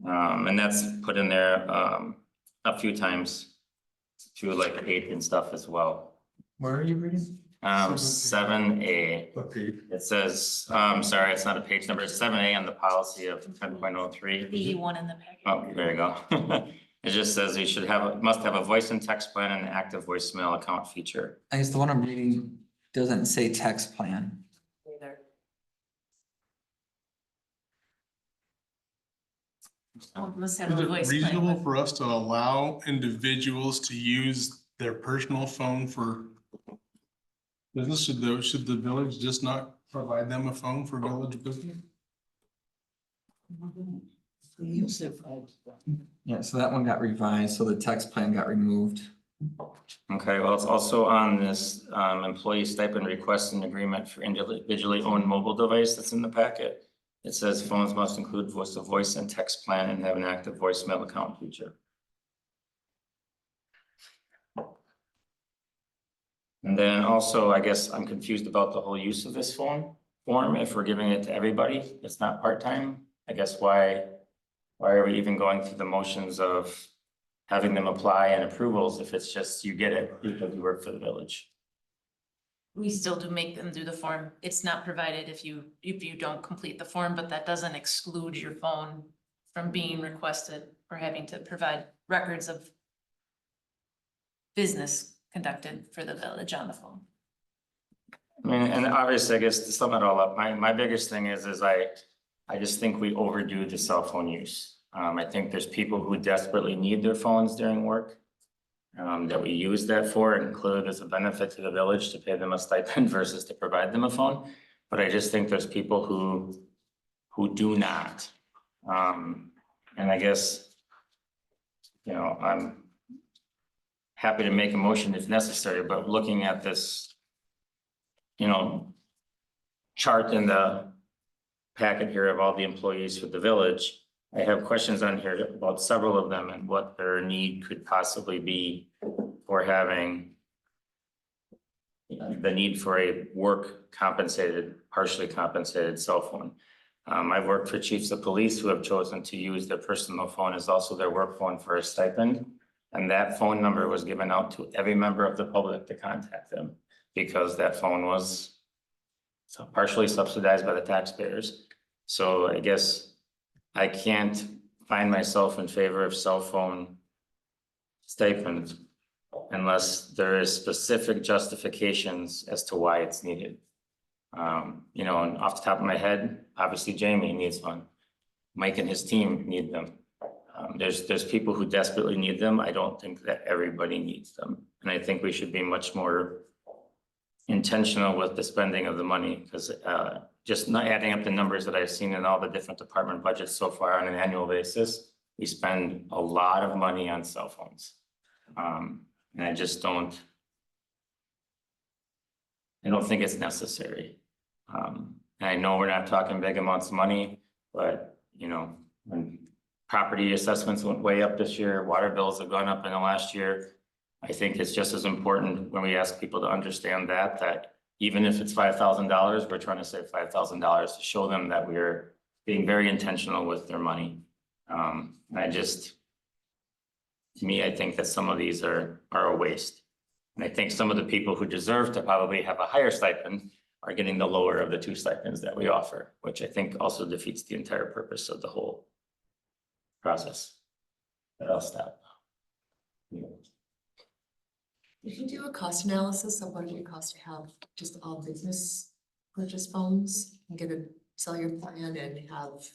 And that's put in there, a few times to like 8 and stuff as well. Where are you reading? 7A, it says, sorry, it's not a page number, it's 7A on the policy of 10.03. 81 in the packet. Oh, there you go. It just says you should have, must have a voice and text plan and an active voicemail account feature. I guess the one I'm reading doesn't say text plan. Must have Is a it voice plan, reasonable but- for us to allow individuals to use their personal phone for business? Should the village just not provide them a phone for village business? Yeah, so that one got revised, so the text plan got removed. Okay, well, it's also on this employee stipend request and agreement for individually owned mobile device that's in the packet. It says phones must include voice and text plan and have an active voicemail account feature. And then also, I guess I'm confused about the whole use of this form. If we're giving it to everybody, it's not part-time. I guess why are we even going through the motions of having them apply and approvals if it's just you get it because you work for the village? We still do make them do the form. It's not provided if you don't complete the form, but that doesn't exclude your phone from being requested or having to provide records of business conducted for the village on the phone. I mean, and obviously, I guess to sum it all up, my biggest thing is I just think we overdo the cell phone use. I think there's people who desperately need their phones during work. That we use that for, included as a benefit to the village to pay them a stipend versus to provide them a phone. But I just think there's people who do not. And I guess, you know, I'm happy to make a motion if necessary, but looking at this, you know, chart in the packet here of all the employees for the village, I have questions on here about several of them and what their need could possibly be for having the need for a work compensated, partially compensated cell phone. I've worked for chiefs of police who have chosen to use their personal phone as also their work phone for a stipend. And that phone number was given out to every member of the public to contact them because that phone was partially subsidized by the taxpayers. So I guess I can't find myself in favor of cell phone stipends unless there is specific justifications as to why it's needed. You know, and off the top of my head, obviously Jamie needs one. Mike and his team need them. There's people who desperately need them. I don't think that everybody needs them. And I think we should be much more intentional with the spending of the money because just not adding up the numbers that I've seen in all the different department budgets so far on an annual basis, we spend a lot of money on cell phones. And I just don't. I don't think it's necessary. And I know we're not talking big amounts of money, but you know, when property assessments went way up this year, water bills have gone up in the last year. I think it's just as important when we ask people to understand that even if it's $5,000, we're trying to save $5,000 to show them that we're being very intentional with their money. And to me, I think that some of these are a waste. And I think some of the people who deserve to probably have a higher stipend are getting the lower of the two stipends that we offer, which I think also defeats the entire purpose of the whole process. But I'll stop. Did you do a cost analysis of what it would cost to have just all business purchase phones and get a cellular plan and have,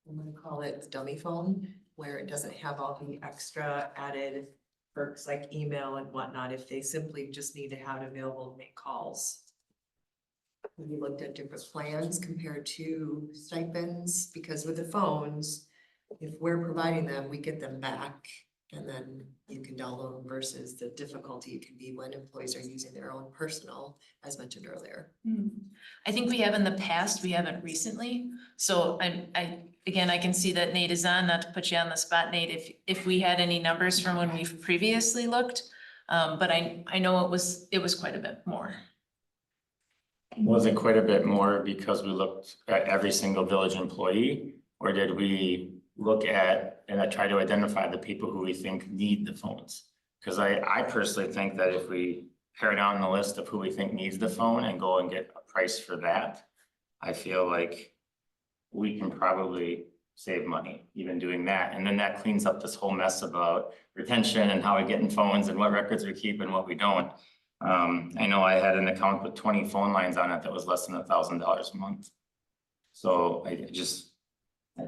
I'm gonna call it the dummy phone, where it doesn't have all the extra added perks like email and whatnot, if they simply just need to have it available to make calls? Have you looked at different plans compared to stipends? Because with the phones, if we're providing them, we get them back. And then you can download them versus the difficulty it can be when employees are using their own personal, as mentioned earlier. I think we have in the past, we haven't recently. So again, I can see that Nate is on, not to put you on the spot, Nate, if we had any numbers from when we've previously looked. But I know it was quite a bit more. Was it quite a bit more because we looked at every single village employee? Or did we look at and I try to identify the people who we think need the phones? Because I personally think that if we pare down the list of who we think needs the phone and go and get a price for that, I feel like we can probably save money even doing that. And then that cleans up this whole mess about retention and how we get in phones and what records we keep and what we don't. I know I had an account with 20 phone lines on it that was less than $1,000 a month. So I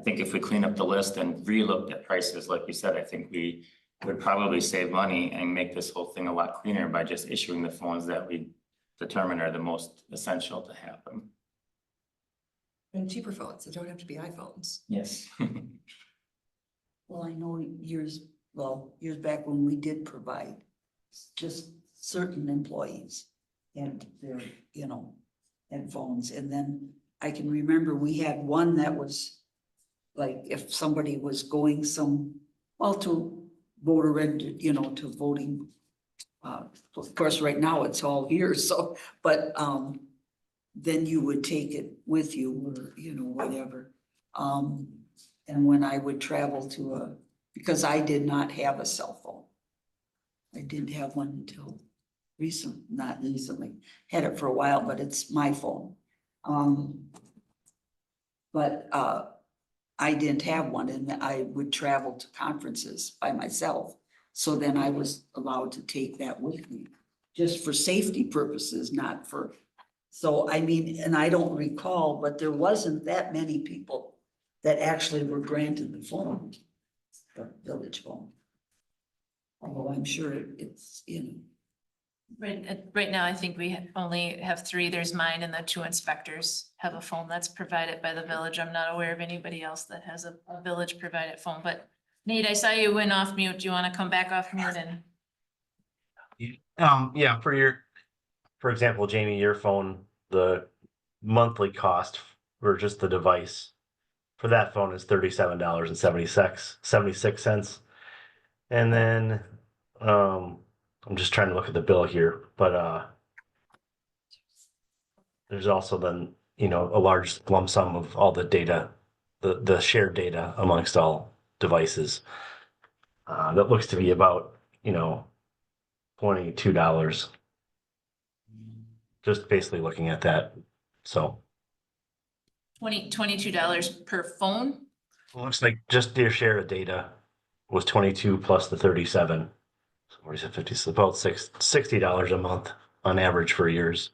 think if we clean up the list and re-looked at prices, like you said, I think we would probably save money and make this whole thing a lot cleaner by just issuing the phones that we determine are the most essential to have them. And cheaper phones, they don't have to be iPhones. Yes. Well, I know years back when we did provide just certain employees and their, and phones. And then I can remember we had one that was like if somebody was going to voter to voting. Of course, right now it's all here, so, but then you would take it with you or, whatever. And when I would travel because I did not have a cell phone. I didn't have one until not recently, had it for a while, but it's my phone. But I didn't have one and I would travel to conferences by myself. So then I was allowed to take that with me, just for safety purposes, not for, so I mean, and I don't recall, but there wasn't that many people that actually were granted the phone, the village phone. Although I'm sure it's, Right now, I think we only have 3. There's mine and the 2 inspectors have a phone that's provided by the village. I'm not aware of anybody else that has a village provided phone, but Nate, I saw you went off mute. Do you want to come back off mute and? Yeah, for example, Jamie, your phone, the monthly cost for just the device for that phone is $37.76. And then, I'm just trying to look at the bill here, but, there's also then, a large lump sum of all the data, the shared data amongst all devices. That looks to be about, $22. Just basically looking at that, so. $22 per phone? It looks like just their share of data was 22 plus the 37. So what is it, 50, so about $60 a month on average for years.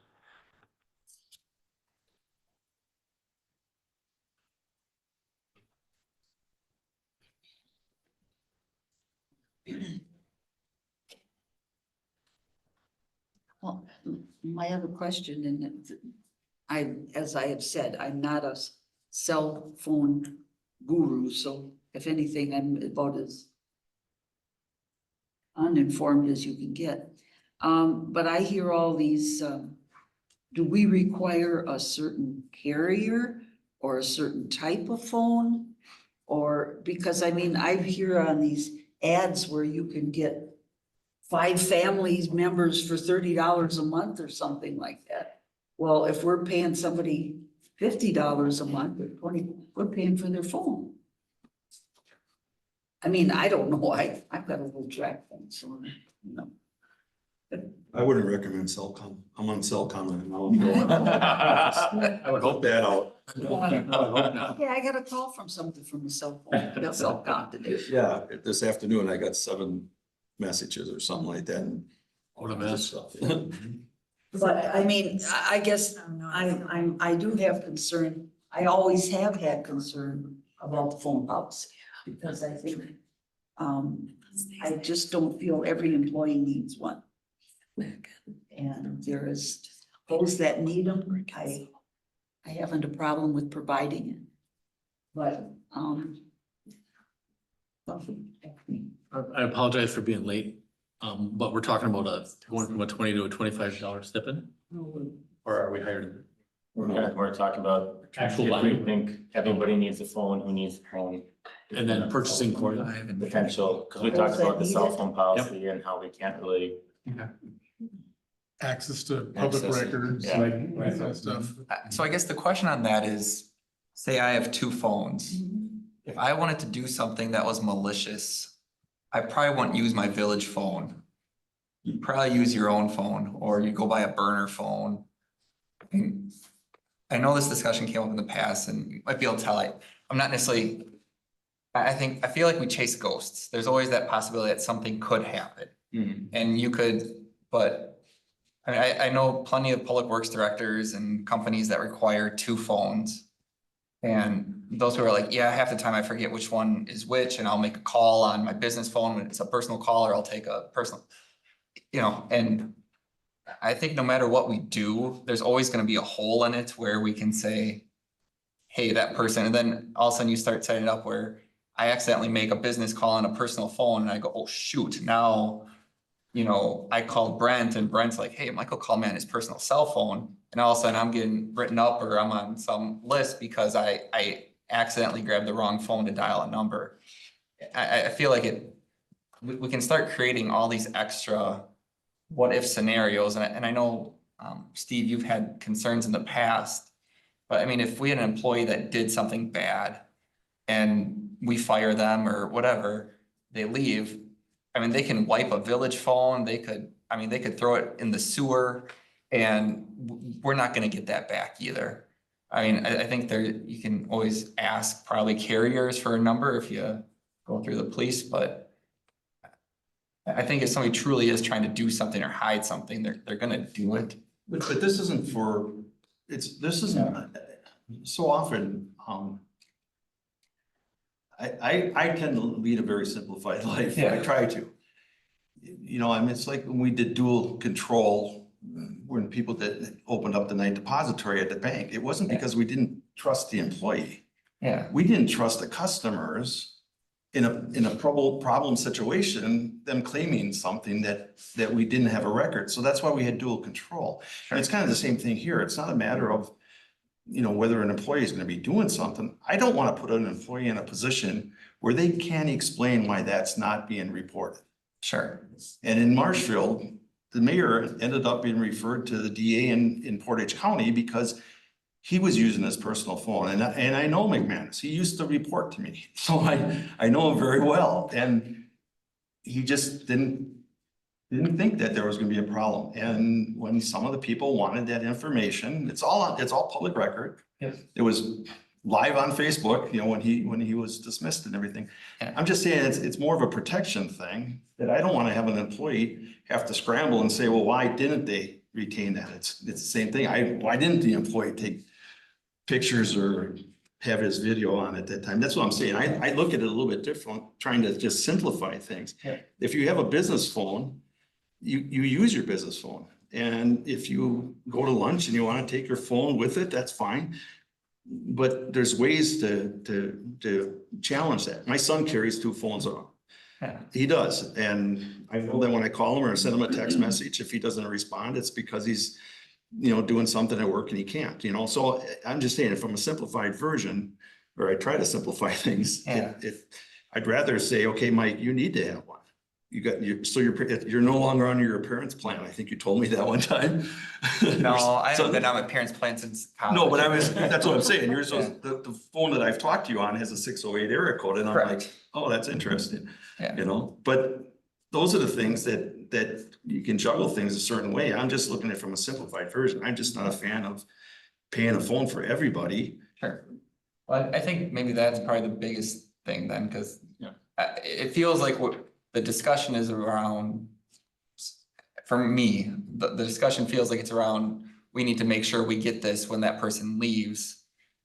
well, my other question, and as I have said, I'm not a cell phone guru, so if anything, I'm about as uninformed as you can get. But I hear all these, do we require a certain carrier or a certain type of phone? Or, because I mean, I hear on these ads where you can get 5 family members for $30 a month or something like that. Well, if we're paying somebody $50 a month or 20, we're paying for their phone. I mean, I don't know, I've got a little track phone, so, you know. I wouldn't recommend Cellcom. I'm on Cellcom and I would hope that out. Yeah, I got a call from somebody from a cell phone, cell com today. Yeah, this afternoon I got 7 messages or something like that. What a mess. But I mean, I guess I do have concern, I always have had concern about the phone policy. Because I think, I just don't feel every employee needs one. And there is those that need them, I haven't a problem with providing it. But, I apologize for being late, but we're talking about going from a $20 to a $25 stipend, or are we hired? We're talking about Actual if we line. think everybody needs a phone, who needs a phone. And then purchasing for it. Potential, because we talked about the cell phone policy and how we can't really. Access to public Access it, records, yeah. like that stuff. So I guess the question on that is, say I have 2 phones. If I wanted to do something that was malicious, I probably wouldn't use my village phone. You'd probably use your own phone, or you go buy a burner phone. And I know this discussion came up in the past, and you might be able to tell, I'm not necessarily. I feel like we chase ghosts. There's always that possibility that something could happen. And you could, but I mean, I know plenty of public works directors and companies that require 2 phones. And those who are like, yeah, half the time I forget which one is which, and I'll make a call on my business phone when it's a personal call, or I'll take a personal, and I think no matter what we do, there's always gonna be a hole in it where we can say, hey, that person, and then all of a sudden you start setting it up where I accidentally make a business call on a personal phone and I go, oh, shoot, now, I called Brent and Brent's like, hey, Michael called me on his personal cell phone. And all of a sudden I'm getting written up, or I'm on some list because I accidentally grabbed the wrong phone to dial a number. I feel like we can start creating all these extra what if scenarios. And I know, Steve, you've had concerns in the past, but I mean, if we had an employee that did something bad and we fire them or whatever, they leave, I mean, they can wipe a village phone, they could throw it in the sewer, and we're not gonna get that back either. I mean, I think you can always ask probably carriers for a number if you go through the police, but I think if somebody truly is trying to do something or hide something, they're gonna do it. But this isn't so often, I tend to lead a very simplified life. I try to. I mean, it's like when we did dual control, when people that opened up the night depository at the bank, it wasn't because we didn't trust the employee. Yeah. We didn't trust the customers in a problem situation, them claiming something that we didn't have a record. So that's why we had dual control. And it's kind of the same thing here. It's not a matter of, whether an employee is going to be doing something. I don't want to put an employee in a position where they can't explain why that's not being reported. Sure. And in Marshfield, the mayor ended up being referred to the DA in Portage County because he was using his personal phone. And I know McManus, he used to report to me. So I know him very well. And he just didn't think that there was gonna be a problem. And when some of the people wanted that information, it's all public record. Yes. It was live on Facebook, when he was dismissed and everything. Yeah. I'm just saying it's more of a protection thing that I don't want to have an employee have to scramble and say, well, why didn't they retain that? It's the same thing. Why didn't the employee take pictures or have his video on at that time? That's what I'm saying. I look at it a little bit different, trying to just simplify things. Yeah. If you have a business phone, you use your business phone. And if you go to lunch and you want to take your phone with it, that's fine. But there's ways to challenge that. My son carries 2 phones on. Yeah. He does, and I know that when I call him or send him a text message, if he doesn't respond, it's because he's, doing something at work and he can't, so I'm just saying, from a simplified version, or I try to simplify things. Yeah. If, I'd rather say, okay, Mike, you need to have one. You're no longer under your parents' plan. I think you told me that one time. No, I So- haven't been on my parents' plan since college. No, but that's what I'm saying. Yours was, the phone that I've talked to you on has a 608 area code, and I'm like, Correct. oh, that's interesting. Yeah. But those are the things that you can juggle things a certain way. I'm just looking at it from a simplified version. I'm just not a fan of paying a phone for everybody. Sure. Well, I think maybe that's probably the biggest thing then, because Yeah. it feels like what the discussion is around, for me, the discussion feels like it's around, we need to make sure we get this when that person leaves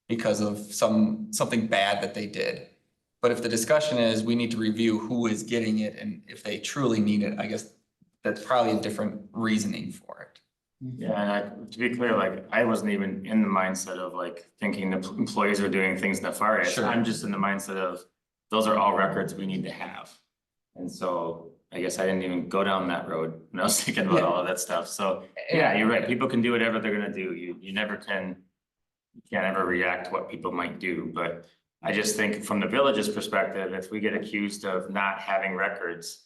because of something bad that they did. But if the discussion is, we need to review who is getting it and if they truly need it, I guess that's probably a different reasoning for it. Yeah, and to be clear, like, I wasn't even in the mindset of like thinking the employees are doing things nefarious. Sure. I'm just in the mindset of, those are all records we need to have. And so I guess I didn't even go down that road when I was thinking about all of that stuff. So, yeah, you're right. People can do whatever they're gonna do. You never can, you can't ever react to what people might do, but I just think from the village's perspective, if we get accused of not having records,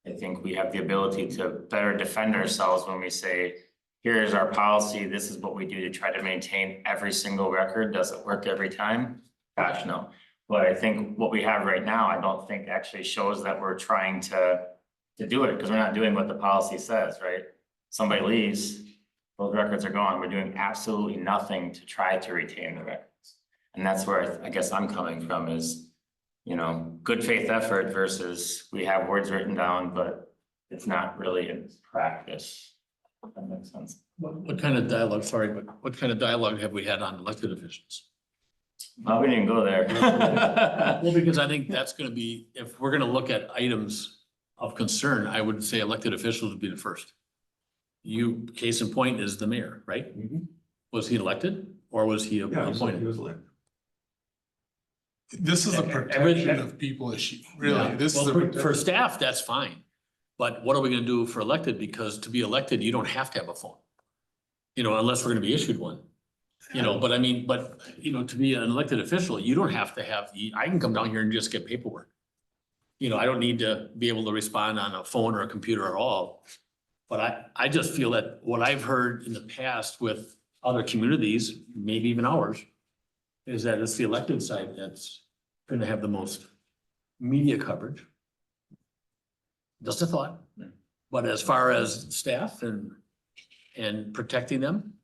I think we have the ability to better defend ourselves when we say, here's our policy, this is what we do to try to maintain every single record. Does it work every time? Gosh, no. But I think what we have right now, I don't think actually shows that we're trying to do it, because we're not doing what the policy says, right? Somebody leaves, those records are gone. We're doing absolutely nothing to try to retain the records. And that's where I guess I'm coming from is, good faith effort versus we have words written down, but it's not really in practice. If that makes sense. What kind of dialogue, sorry, but what kind of dialogue have we had on elected officials? Well, we didn't go there. Well, because I think that's gonna be, if we're gonna look at items of concern, I would say elected officials would be the first. Case in point is the mayor, right? Was he elected or was he appointed? This is a protection of people issue, really. Yeah. This is Well, a. for staff, that's fine. But what are we gonna do for elected? Because to be elected, you don't have to have a phone. Unless we're gonna be issued one. But I mean, to be an elected official, you don't have to have, I can come down here and just get paperwork. I don't need to be able to respond on a phone or a computer at all. But I just feel that what I've heard in the past with other communities, maybe even ours, is that it's the elected side that's gonna have the most media coverage. Just a thought. But as far as staff and protecting them,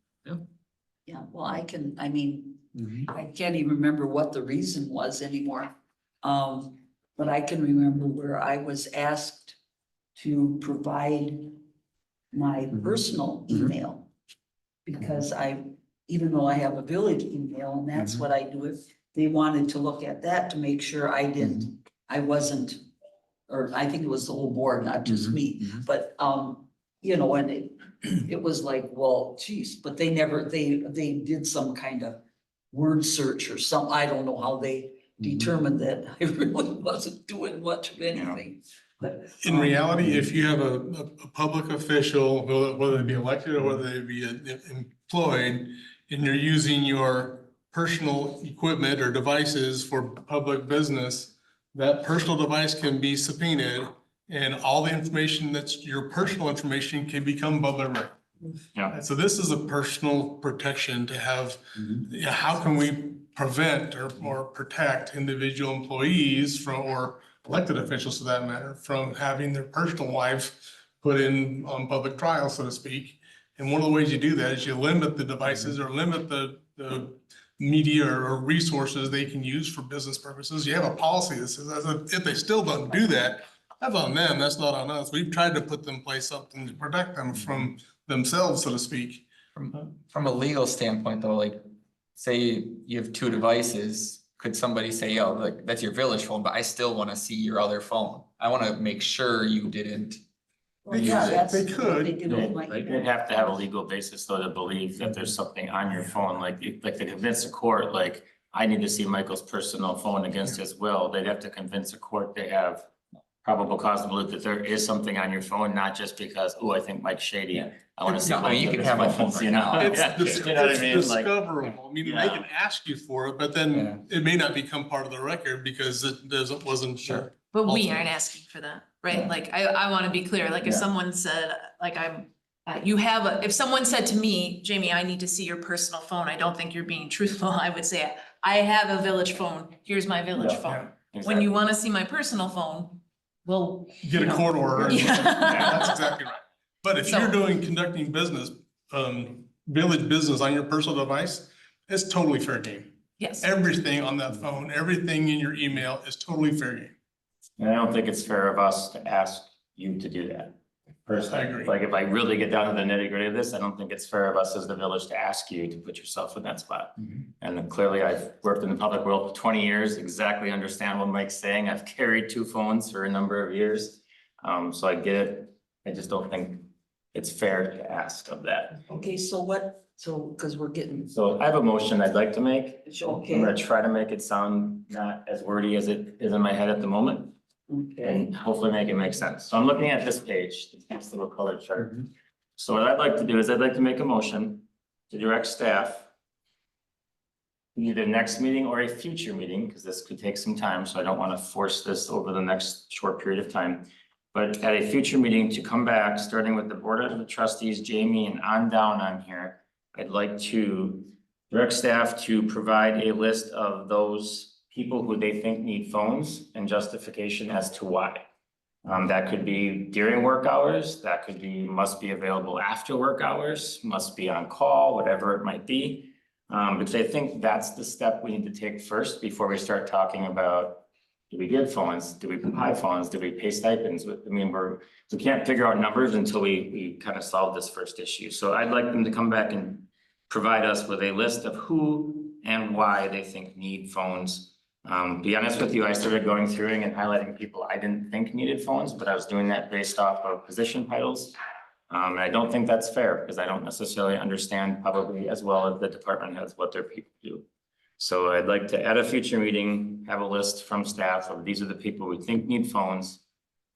Yeah, well, I can't even remember what the reason was anymore. But I can remember where I was asked to provide my personal email. Because even though I have a village email and that's what I do, if they wanted to look at that to make sure I wasn't, or I think it was the whole board, not just me, but, and it was like, well, geez, but they did some kind of word search or some, I don't know how they determined that I really wasn't doing much of anything. But In reality, if you have a public official, whether they be elected or whether they be employed, and you're using your personal equipment or devices for public business, that personal device can be subpoenaed and all the information that's your personal information can become public record. Yeah. So this is a personal protection to have, how can we prevent or protect individual employees from, or elected officials for that matter, from having their personal life put in on public trial, so to speak. And one of the ways you do that is you limit the devices or limit the media or resources they can use for business purposes. You have a policy that says if they still don't do that, that's on them, that's not on us. We've tried to put in place something to protect them from themselves, so to speak. From a legal standpoint though, like, say you have 2 devices, could somebody say, oh, like, that's your village phone, but I still wanna see your other phone. I wanna make sure you didn't Well, yeah, that's They what could. they did with my You'd have to have a legal basis though to believe that there's something on your phone, like to convince a court, like, I need to see Michael's personal phone against his will. They'd have to convince a court they have probable cause to believe that there is something on your phone, not just because, oh, I think Mike's shady. I wanna see. No, both you of can his have my phone phones, right now. Yeah, you know what I mean? It's Like, discoverable. I mean, they can ask you for it, but then it may not become part of the record because it wasn't. Sure. But we Ultimately. aren't asking for that, right? Like, I wanna be clear, like if Yeah. someone said, like if someone said to me, Jamie, I need to see your personal phone, I don't think you're being truthful, I would say, I have a village phone, here's my village Yeah. phone. When exactly. you wanna see my personal phone, well. Get a court order. Yeah. That's exactly right. But if you're So- conducting business, village business on your personal device, it's totally fair game. Yes, Everything on that phone, everything in your email is totally fair game. And I don't think it's fair of us to ask you to do that. Personally, I agree. like if I really get down to the nitty gritty of this, I don't think it's fair of us as the village to ask you to put yourself in that spot. And then clearly I've worked in the public world for 20 years, exactly understand what Mike's saying. I've carried 2 phones for a number of years. So I get it. I just don't think it's fair to ask of that. Okay, so because we're getting, So I have a motion I'd like to make. I'm okay, gonna try to make it sound not as wordy as it is in my head at the moment. okay. And hopefully make it make sense. So I'm looking at this page, this little colored chart. So what I'd like to do is I'd like to make a motion to direct staff either next meeting or a future meeting, because this could take some time, so I don't want to force this over the next short period of time. But at a future meeting to come back, starting with the Board of Trustees, Jamie, and on down on here, I'd like to direct staff to provide a list of those people who they think need phones and justification as to why. That could be during work hours, that could be, must be available after work hours, must be on call, whatever it might be. Because I think that's the step we need to take first before we start talking about, do we give phones? Do we buy phones? Do we pay stipends? I mean, we can't figure out numbers until we kind of solve this first issue. So I'd like them to come back and provide us with a list of who and why they think need phones. Be honest with you, I started going through and highlighting people I didn't think needed phones, but I was doing that based off of position titles. And I don't think that's fair because I don't necessarily understand probably as well as the department heads what their people do. So I'd like to, at a future meeting, have a list from staff of these are the people we think need phones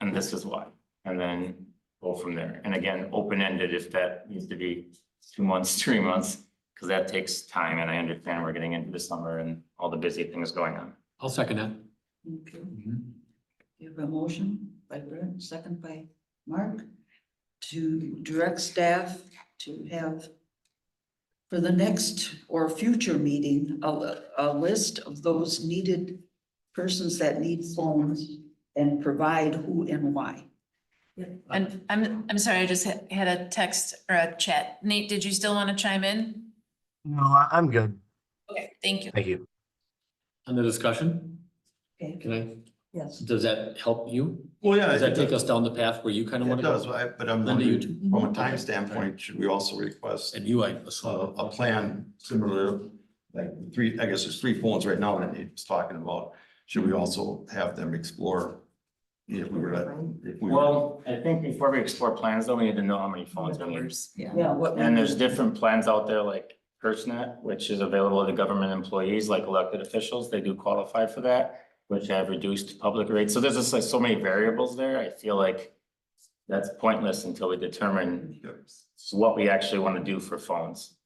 and this is why. And then go from there. And again, open-ended if that needs to be 2 months, 3 months, because that takes time. And I understand we're getting into the summer and all the busy things going on. I'll second that. Okay. You have a motion by Brent, second by Mark, to direct staff to have for the next or future meeting, a list of those needed persons that need phones and provide who and why. and I'm sorry, I just had a text or a chat. Nate, did you still want to chime in? No, I'm good. Okay, thank you. Thank you. On the discussion, Okay, can I, yes. does that help you? Well, yeah. Does that take us down the path where you kind of It want to does, go? but I'm Linda, you wondering, too? from a time standpoint, should we also request And you, I assume. a plan similar, like I guess there's 3 phones right now that he's talking about. Should we also have them explore? If we were to, Well, I think before we explore plans, though, we need to know how many phones we need. Yeah, what. And there's different plans out there like FirstNet, which is available to government employees like elected officials. They do qualify for that, which have reduced public rates. So there's just like so many variables there. I feel like that's pointless until we determine what we actually want to do for phones.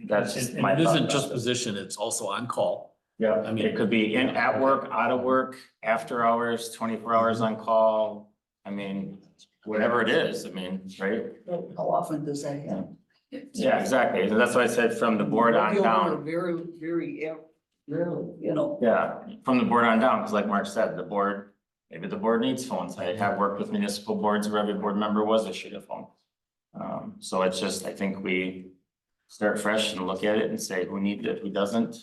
That's just And my it isn't thought just process. position, it's also on call. Yeah, I mean- it could be in, at work, out of work, after hours, 24 hours on call. I mean, whatever it is, I mean, right? How often does that happen? Yeah, exactly. And that's why I said from the board on down. Very, very, rarely, you know. Yeah, from the board on down, because like Mark said, the board, maybe the board needs phones. I have worked with municipal boards where every board member was issued a phone. So it's just, I think we start fresh and look at it and say who needs it, who doesn't.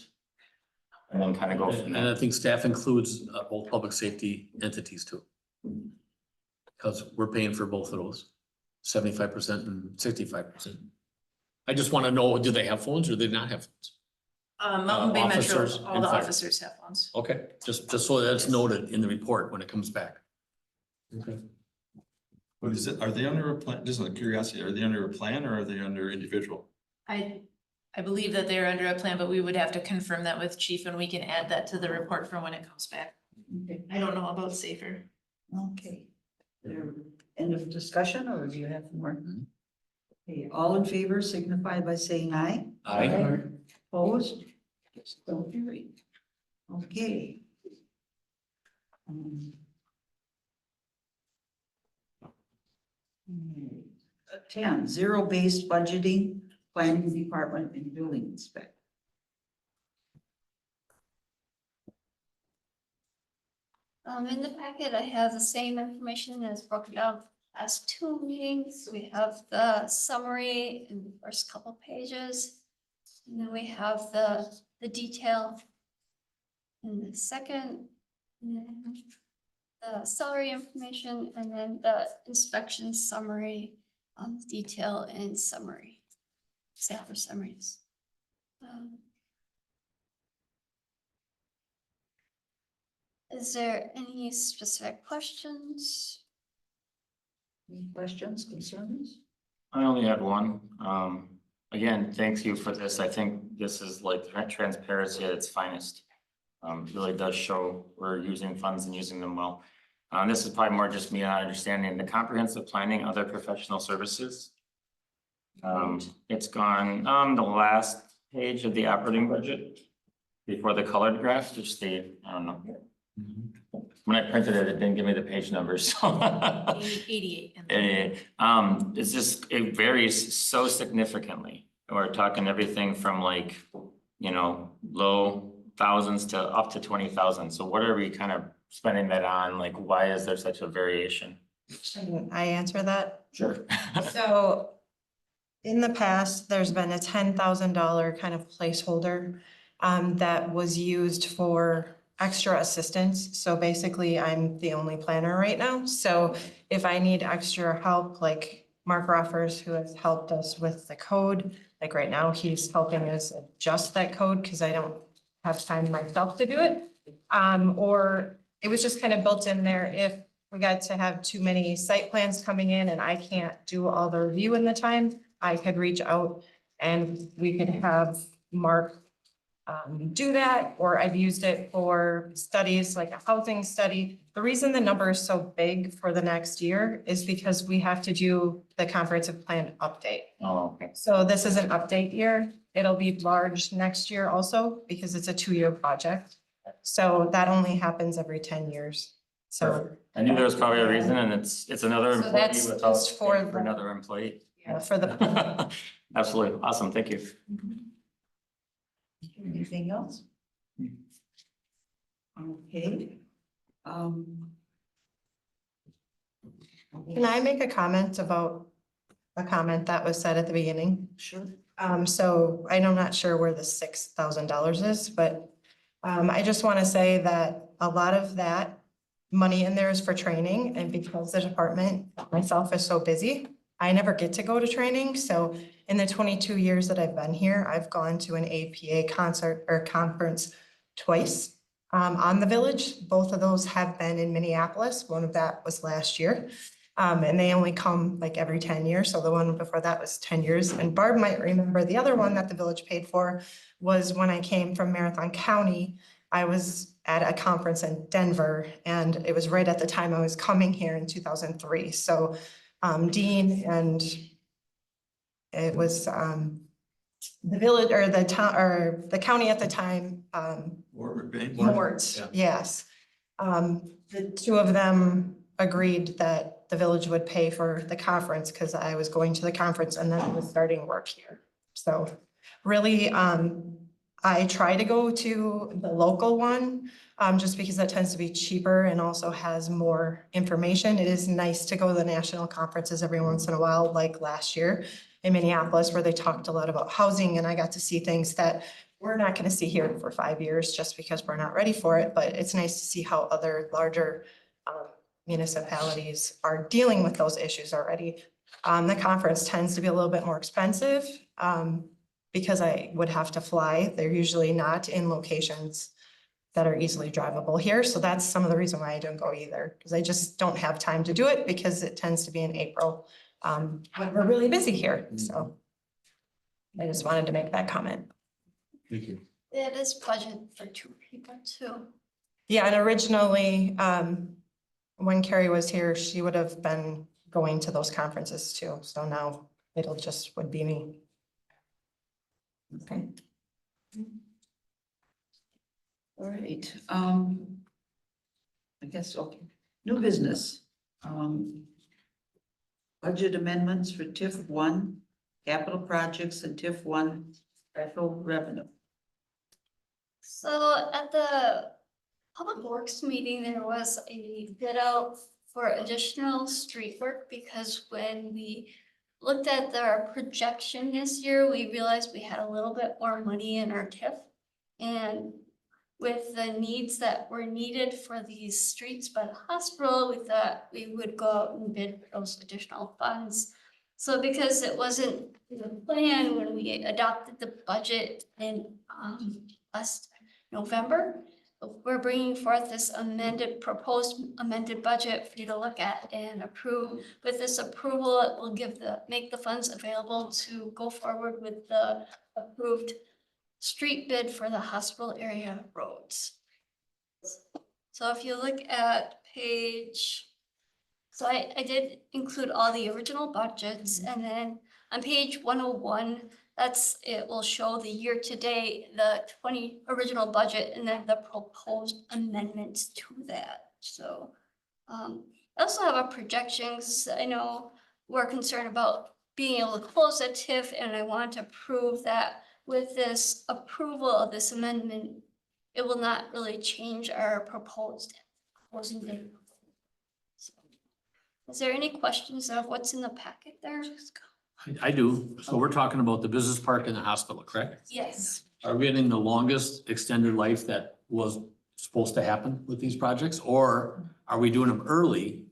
And then kind of go from And there. I think staff includes both public safety entities too. Because we're paying for both of those, 75% and 65%. I just want to know, do they have phones or do they not have phones? Mountain Bay Metro, officers all and the fire. officers have phones. Okay, just so that's noted in the report when it comes back. Okay. What is it? Are they under a plan? Just out of curiosity, are they under a plan or are they under individual? I believe that they're under a plan, but we would have to confirm that with chief and we can add that to the report for when it comes back. Okay. I don't know about safer. Okay. There, end of discussion, or do you have more? Okay, all in favor signify by saying aye. Aye. Opposed? So carried. Okay. Um, 10, zero-based budgeting, planning department and building inspector. In the packet, I have the same information as broken down last two meetings. We have the summary in the first couple pages. And then we have the detail in the second. And then the salary information, and then the inspection summary, detail and summary, salary summaries. Is there any specific questions? Any questions, concerns? I only had one. Again, thank you for this. I think this is like transparency at its finest. Really does show we're using funds and using them well. This is probably more just me not understanding the comprehensive planning, other professional services. It's gone on the last page of the operating budget before the colored graph, just the, I don't know. When I printed it, it didn't give me the page numbers, so. 88. It's just, it varies so significantly. We're talking everything from like, you know, low thousands to up to 20,000. So what are we kind of spending that on? Like, why is there such a variation? Can I answer that? Sure. So in the past, there's been a $10,000 kind of placeholder that was used for extra assistance. So basically, I'm the only planner right now. So if I need extra help, like Mark Roffers, who has helped us with the code, like right now, he's helping us adjust that code because I don't have time myself to do it. Or it was just kind of built in there if we got to have too many site plans coming in and I can't do all the review in the time, I could reach out and we could have Mark do that, or I've used it for studies like a housing study. The reason the number is so big for the next year is because we have to do the comprehensive plan update. Oh, okay. So this is an update year. It'll be large next year also because it's a 2-year project. So that only happens every 10 years. So I knew there was probably a reason, and it's another So employee that's without just for paying for the- another employee. yeah, for the, Absolutely. Awesome. Thank you. Anything else? Okay. can I make a comment about a comment that was said at the beginning? Sure. So I'm not sure where the $6,000 is, but I just want to say that a lot of that money in there is for training, and because the department myself is so busy, I never get to go to training. So in the 22 years that I've been here, I've gone to an APA concert or conference twice on the village. Both of those have been in Minneapolis. One of that was last year. And they only come like every 10 years. So the one before that was 10 years. And Barb might remember the other one that the village paid for was when I came from Marathon County. I was at a conference in Denver, and it was right at the time I was coming here in 2003. So Dean and it was the village or the town or the county at the time, Mort, Yeah. yes. The two of them agreed that the village would pay for the conference because I was going to the conference and then I was starting work here. So really, I try to go to the local one just because that tends to be cheaper and also has more information. It is nice to go to the national conferences every once in a while, like last year in Minneapolis, where they talked a lot about housing, and I got to see things that we're not going to see here for 5 years just because we're not ready for it. But it's nice to see how other larger municipalities are dealing with those issues already. The conference tends to be a little bit more expensive because I would have to fly. They're usually not in locations that are easily drivable here. So that's some of the reason why I didn't go either, because I just don't have time to do it because it tends to be in April. When we're really busy here, so. I just wanted to make that comment. Thank you. It is budget for 2 people too. Yeah, and originally, when Carrie was here, she would have been going to those conferences too. So now it'll just would be me. Okay. All right, I guess, okay, new business. Budget amendments for TIF 1, capital projects and TIF 1 special revenue. So at the Public Works meeting, there was a bid out for additional street work because when we looked at our projection this year, we realized we had a little bit more money in our TIF. And with the needs that were needed for these streets by the hospital, we thought we would go out and bid for those additional funds. So because it wasn't the plan when we adopted the budget in last November, we're bringing forth this proposed amended budget for you to look at and approve. With this approval, it will make the funds available to go forward with the approved street bid for the hospital area roads. So if you look at page, so I did include all the original budgets, and then on page 101, it will show the year-to-date, the original budget, and then the proposed amendments to that. So I also have a projection, 'cause I know we're concerned about being able to close that TIF, and I want to prove that with this approval of this amendment, it will not really change our closing date. So, is there any questions of what's in the packet there? I do. So we're talking about the business park and the hospital, correct? Yes. Are we getting the longest extended life that was supposed to happen with these projects? Or are we doing them early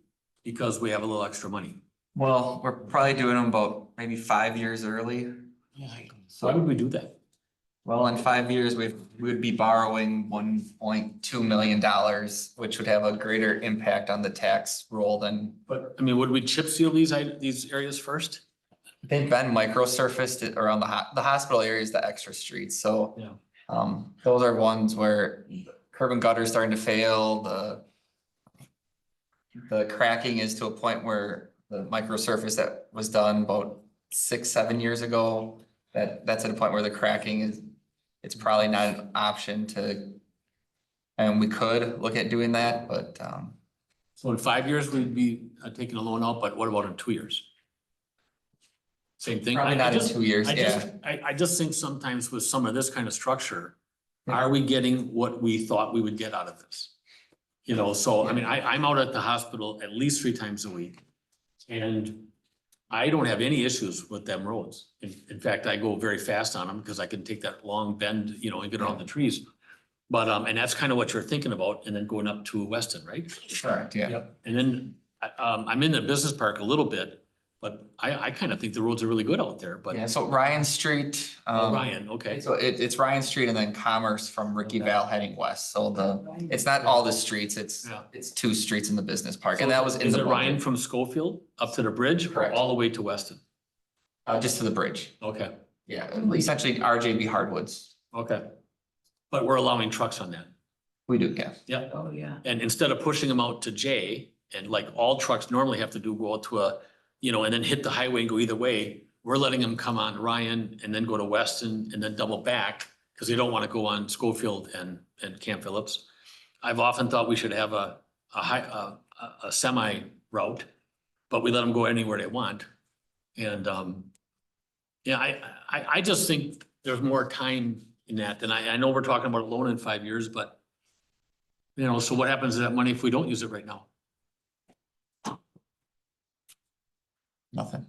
because we have a little extra money? Well, we're probably doing them about maybe 5 years early. Why would we do that? Well, in 5 years, we would be borrowing $1.2 million, which would have a greater impact on the tax roll than. But I mean, would we chip seal these areas first? They've been microsurfaced around the hospital areas, the extra streets, so. Yeah. Those are ones where curb and gutter is starting to fail, the cracking is to a point where the microsurface that was done about 6-7 years ago, that's at a point where the cracking is, it's probably not an option to. And we could look at doing that, but, So in 5 years, we'd be taking a loan out, but what about in 2 years? Same thing? Probably not in 2 years, I just think sometimes with some of this kind of structure, are we getting what we thought we would get out of this? You know, so I mean, I'm out at the hospital at least 3 times a week. And I don't have any issues with them roads. In fact, I go very fast on them because I can take that long bend, you know, and get around the trees. But, and that's kind of what you're thinking about, and then going up to Weston, right? correct, yeah. Yep. And then, I'm in the business park a little bit, but I kind of think the roads are really good out there, but. Yeah, so Ryan Street. Oh, Ryan, okay. So it's Ryan Street and then Commerce from Ricky Val heading west, so it's not all the streets, Yeah. it's 2 streets in the business park, and that was in Is the it Ryan budget. from Schofield up to the bridge or Correct. all the way to Weston? Just to the bridge, Okay, yeah, essentially RJB Hardwoods, okay. But we're allowing trucks on that. we do, yeah. Yeah. Oh, yeah. And instead of pushing them out to J, and like all trucks normally have to do, go out to a, you know, and then hit the highway and go either way, we're letting them come on Ryan and then go to Weston and then double back because they don't want to go on Schofield and Camp Phillips. I've often thought we should have a semi route, but we let them go anywhere they want. And, yeah, I just think there's more time in that than I know we're talking about a loan in 5 years, but you know, so what happens to that money if we don't use it right now? Nothing.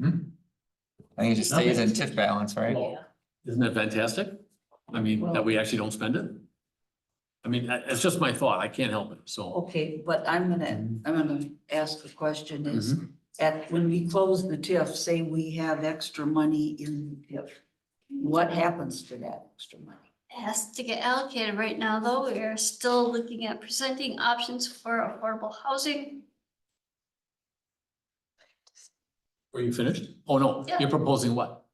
I think it just stays in TIF balance, right? Isn't that fantastic? I mean, that we actually don't spend it? I mean, it's just my thought. I can't help it, so. Okay, but I'm gonna ask the question is, when we close the TIF, say we have extra money in the TIF, what happens to that extra money? has to get allocated right now, though. We are still looking at presenting options for affordable housing. Were you finished? Oh, no, Yeah. you're proposing what?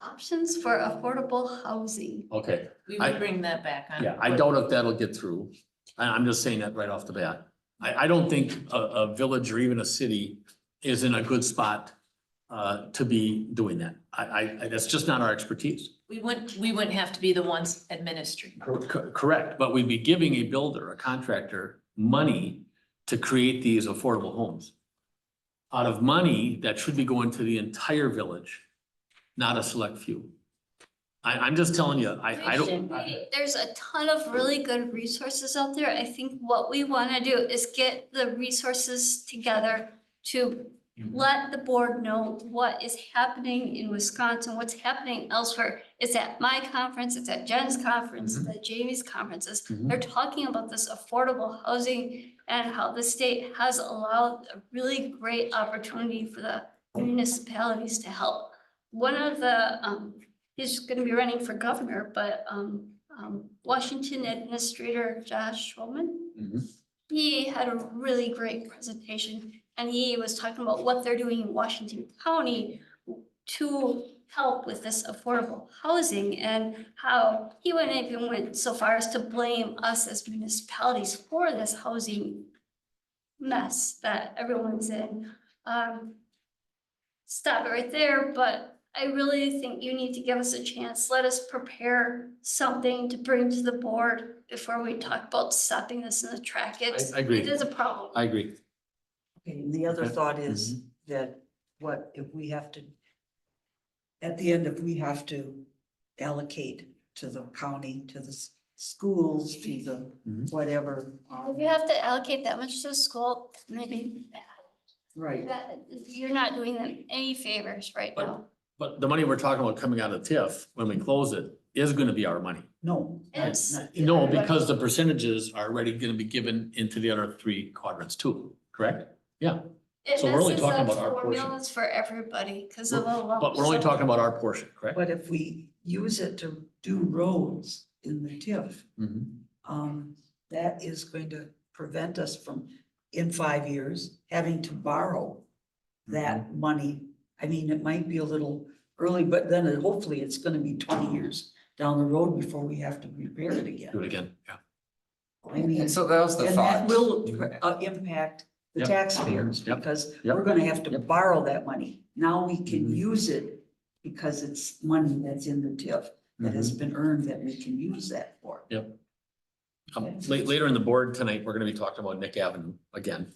Options for affordable housing. Okay, We I- would bring that back on. yeah, I doubt if that'll get through. I'm just saying that right off the bat. I don't think a village or even a city is in a good spot to be doing that. That's just not our expertise. We wouldn't have to be the ones administering. Correct, but we'd be giving a builder, a contractor, money to create these affordable homes. Out of money that should be going to the entire village, not a select few. I'm just telling you, I don't. There's a ton of really good resources out there. I think what we want to do is get the resources together to let the board know what is happening in Wisconsin, what's happening elsewhere. It's at my conference, it's at Jen's conference, it's at Jamie's conferences. Mhm. They're talking about this affordable housing and how the state has allowed a really great opportunity for the municipalities to help. One of the, he's gonna be running for governor, but Washington Administrator Josh Schulman, Mhm. he had a really great presentation, and he was talking about what they're doing in Washington County to help with this affordable housing, and how he went so far as to blame us as municipalities for this housing mess that everyone's in. Stop it right there, but I really think you need to give us a chance. Let us prepare something to bring to the board before we talk about stopping this in the track. I agree. It is a problem. I agree. Okay, and the other Okay. thought is that what if we have to, at the end, if we have to allocate to the county, to the schools, to the Mhm. whatever. If you have to allocate that much to the school, maybe Right, you're not doing them any favors right But- now. But the money we're talking about coming out of TIF, when we close it, is gonna be our money. no. not- It's- not- No, because the percentages are already gonna be given into the other three quadrants too, correct? Yeah, It So we're only messes talking up about our portion. formulas for everybody because of the lump but we're only sum. talking about our portion, correct? But if we use it to do roads in the TIF, Mhm. that is going to prevent us from, in 5 years, having to borrow that money. I mean, it might be a little early, but then hopefully it's gonna be 20 years down the road before we have to repair it Do again. it again, yeah. I mean, And so that was the and that thought. will impact the Yep. taxpayers, Yep. because Yep. we're gonna have to borrow that money. Now we can Mhm. use it because it's money that's in the TIF that has Mm-hmm. been earned that we can use that for. Later in the board tonight, we're gonna be talking about Nick Avenue again.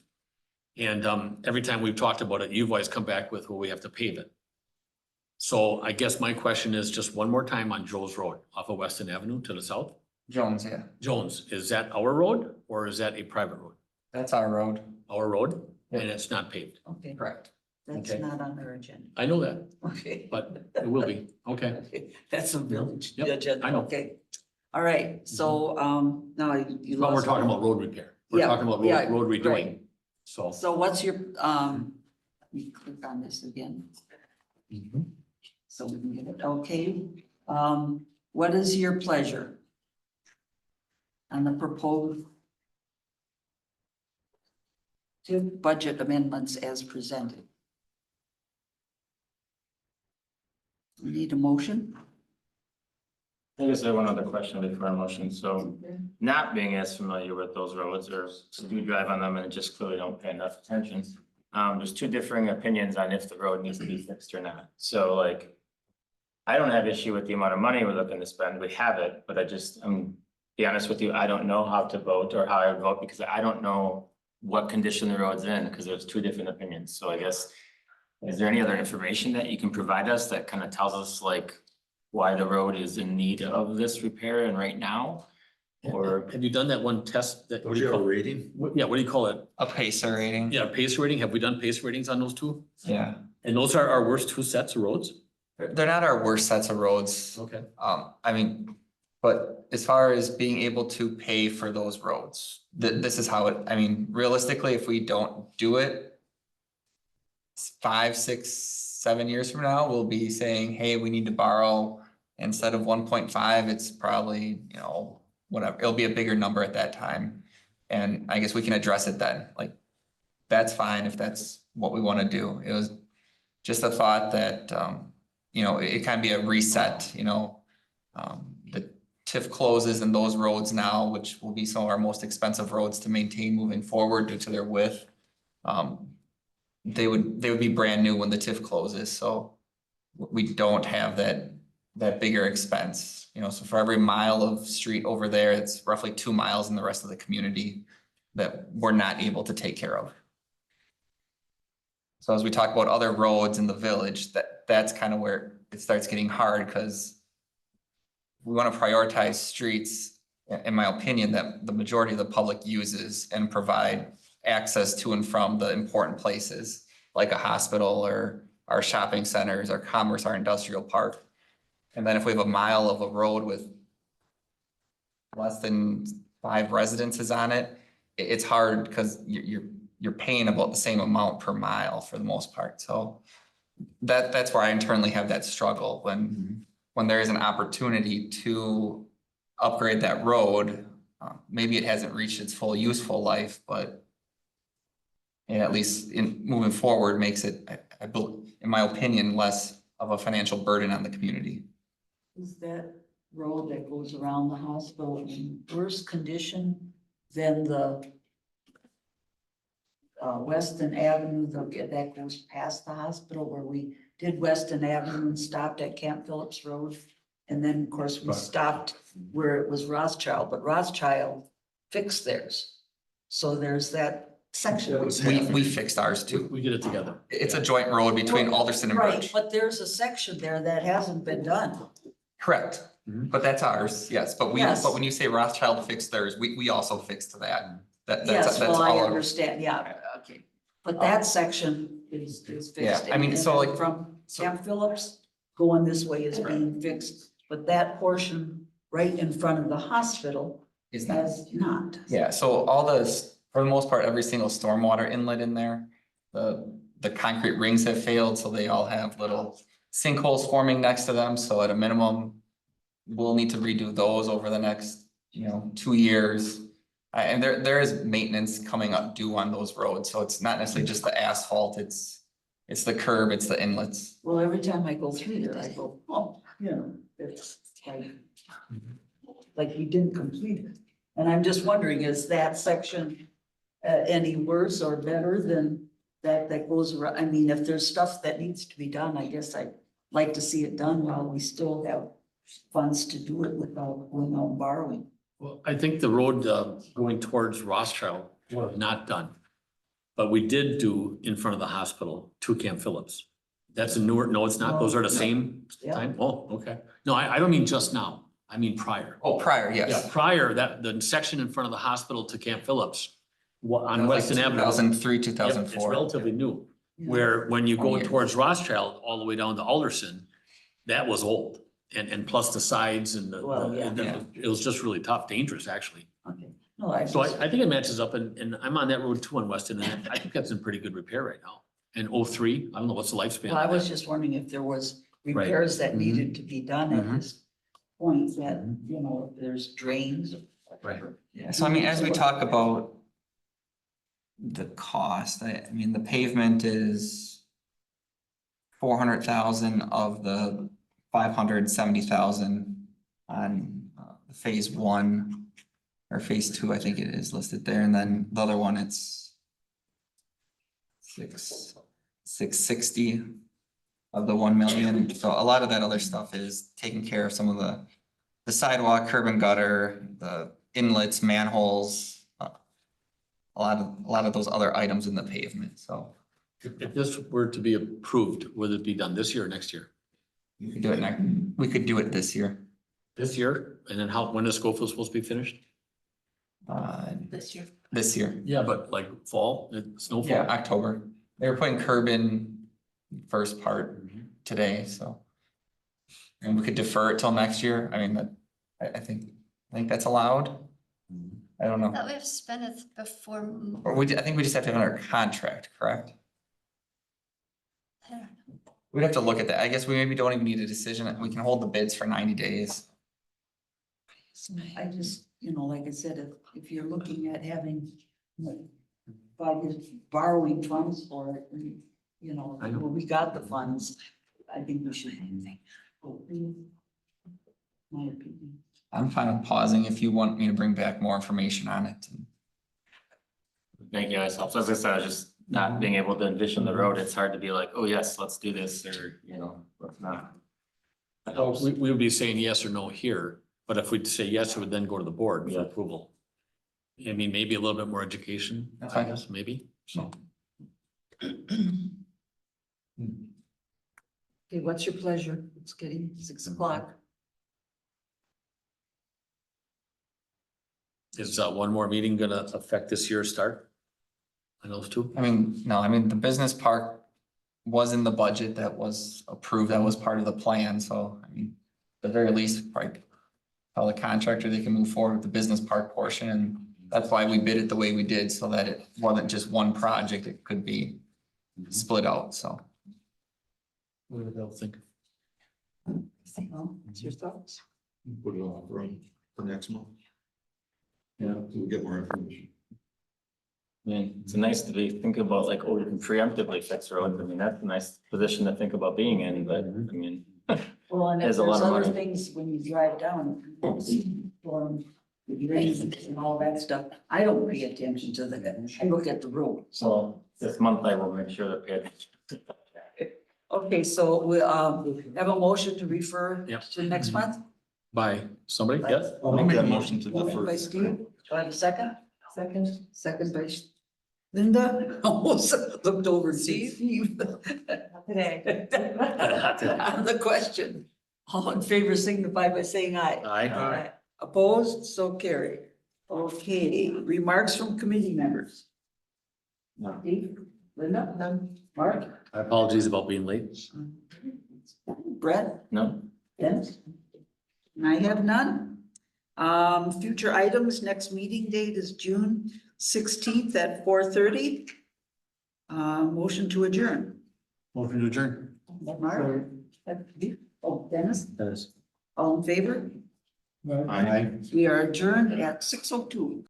And every time we've talked about it, you've always come back with, well, we have to pave it. So I guess my question is just one more time on Joe's Road off of Weston Avenue to the south. Jones, yeah, Jones, is that our road or is that a private road? that's our road, Our road, Yeah. and it's not paved. Okay, correct. that's Okay. not on our agenda. I know that, Okay. but it will be, okay. Okay, that's a village Yep, agenda, I know. okay. All right, so, now you. But we're lost talking me. about road repair. We're Yeah, talking about yeah, road redoing, right. so. So what's your, let me click on this again, Mhm. so we can get it, okay? What is your pleasure on the proposed budget amendments as presented? We need a motion? I guess I have one other question before our motion. So not being as familiar with those roads or do drive on them and just clearly don't pay enough attention. There's two differing opinions on if the road needs to be fixed or not. So like, I don't have issue with the amount of money we're looking to spend. We have it, but be honest with you, I don't know how to vote or how I would vote because I don't know what condition the road's in because there's two different opinions. So I guess, is there any other information that you can provide us that kind of tells us like why the road is in need of this repair and right now? Or Have you done that one test that? What do you have a rating? Yeah, what do you call it? A pacer rating. Yeah, pace rating. Have we done pace ratings on those two? Yeah, And those are our worst two sets of roads? they're not our worst sets of roads. Okay. I mean, but as far as being able to pay for those roads, this is how it, I mean, realistically, if we don't do it, 5, 6, 7 years from now, we'll be saying, hey, we need to borrow Instead of 1.5, it's probably, you know, whatever, it'll be a bigger number at that time. And I guess we can address it then, like, that's fine if that's what we wanna do. It was just a thought that, you know, it can be a reset, you know. The TIF closes in those roads now, which will be some of our most expensive roads to maintain moving forward due to their width. They would be brand new when the TIF closes, so we don't have that bigger expense, you know, so for every mile of street over there, it's roughly 2 miles in the rest of the community that we're not able to take care of. So as we talk about other roads in the village, that's kind of where it starts getting hard, because we want to prioritize streets, in my opinion, that the majority of the public uses and provide access to and from the important places, like a hospital or our shopping centers, our commerce, our industrial park. And then if we have a mile of a road with less than 5 residences on it, it's hard because you're paying about the same amount per mile for the most part. So that's where I internally have that struggle when there is an opportunity to upgrade that road. Maybe it hasn't reached its full useful life, but it at least in moving forward makes it, I believe, in my opinion, less of a financial burden on the community. Is that road that goes around the hospital in worse condition than the Weston Avenue, that goes past the hospital, where we did Weston Avenue and stopped at Camp Phillips Road? And then, of course, we stopped where it was Rothschild, but Rothschild fixed theirs. So there's that section. We fixed ours too. We get it together. It's a joint road between Alderson and Right, Birch. but there's a section there that hasn't been done. Correct, but that's ours, yes, but Yes. but when you say Rothschild fixed theirs, we also fixed that. That's Yes, well, I all. understand, yeah, okay. But that section is fixed. Yeah, I mean, and so then like- from Camp Phillips going this way is being fixed, but that portion right in front of the hospital Is not. has not. Yeah, so all for the most part, every single stormwater inlet in there, the concrete rings have failed, so they all have little sinkholes forming next to them, so at a minimum, we'll need to redo those over the next, 2 years. And there is maintenance coming up due on those roads, so it's not necessarily just the asphalt, it's the curb, it's the inlets. Well, every time I go through there, I go, oh, it's like we didn't complete it. And I'm just wondering, is that section any worse or better than that goes around? I mean, if there's stuff that needs to be done, I guess I'd like to see it done while we still have funds to do it without going out and borrowing. Well, I think the road going towards Rothschild was not done. But we did do in front of the hospital to Camp Phillips. That's a newer, no, it's not. Those are the same Yeah. time. Oh, okay. No, I don't mean just now. I mean prior. Oh, prior, Yeah, yes. prior, the section in front of the hospital to Camp Phillips on Weston Avenue. 2003, Yep, 2004. It's relatively new, Yeah. where when you go 20 years. towards Rothschild, all the way down to Alderson, that was old. And plus the sides and Well, yeah. it was just really tough, dangerous, actually. Okay, no, I So just, I think it matches up and I'm on that road too on Weston, and I think that's in pretty good repair right now. And 03, I don't know what's the lifespan. well, I of was that. just wondering if there was Right. repairs that Mhm. needed to be done at Mhm. this point that, if there's drains. or Right. whatever. Yeah, so I mean, as we talk about the cost, I mean, the pavement is 400,000 of the 570,000 on phase 1 or phase 2, I think it is listed there, and then the other one, it's 660 of the 1 million. So a lot of that other stuff is taking care of some of the sidewalk, curb and gutter, the inlets, manholes, a lot of those other items in the pavement, so. If this were to be approved, would it be done this year or next year? We could do it we could do it this year. This year? And then when is Schofield supposed to be finished? This year. This year, Yeah, but like fall, snowfall? yeah, October. They were putting curb in first part today, so. And we could defer it till next year. I mean, I think that's allowed. I don't know. That we have to spend it before, Or I think we just have to have it under contract, correct? I don't know. We'd have to look at that. I guess we maybe don't even need a decision. We can hold the bids for 90 days. I just, like I said, if you're looking at having borrowing funds for it, I know. we got the funds, I think we should. My opinion. I'm fine with pausing if you want me to bring back more information on it. Thank you, guys. As I said, I was just not being able to envision the road. It's hard to be like, oh, yes, let's do this, or, let's not. That Well, helps. we would be saying yes or no here, but if we say yes, it would then go to the board for Yeah. approval. I mean, maybe a little bit more education, That's I fine. guess, maybe, so. Okay, what's your pleasure? It's getting 6 o'clock. Is one more meeting gonna affect this year's start? On those two? The business park was in the budget that was approved, that was part of the plan, so at the very least, probably tell the contractor they can move forward with the business park portion, and that's why we bid it the way we did, so that it wasn't just one project, it could be split out, so. What do they think? What's your thoughts? Put it off for next month. Yeah. So we'll get more information. It's nice to be thinking about like, oh, you can preemptively fix roads. That's a nice position to think about being in, but Well, and if There's there's a lot of other money. things when you drive down, and all that stuff, I don't pay attention to that. I look at the road. so this month I will make sure that pay attention. Okay, so we have a motion to refer Yep. to next month. By somebody, yes? I'll make that motion to Motion by defer. Steve, do I have a second? Second by Linda, almost looked over and see Steve. Today. On the question, all in favor signify by saying aye. Aye. Opposed, so carried. Okay, remarks from committee members. Steve, Linda, Mark, Apologies about being late. Brett, No? Dennis? And I have none. Future items, next meeting date is June 16th at 4:30. Motion to adjourn. Motion to adjourn. Mark? Oh, Dennis, Dennis. all in favor? Aye. We are adjourned at 6:02.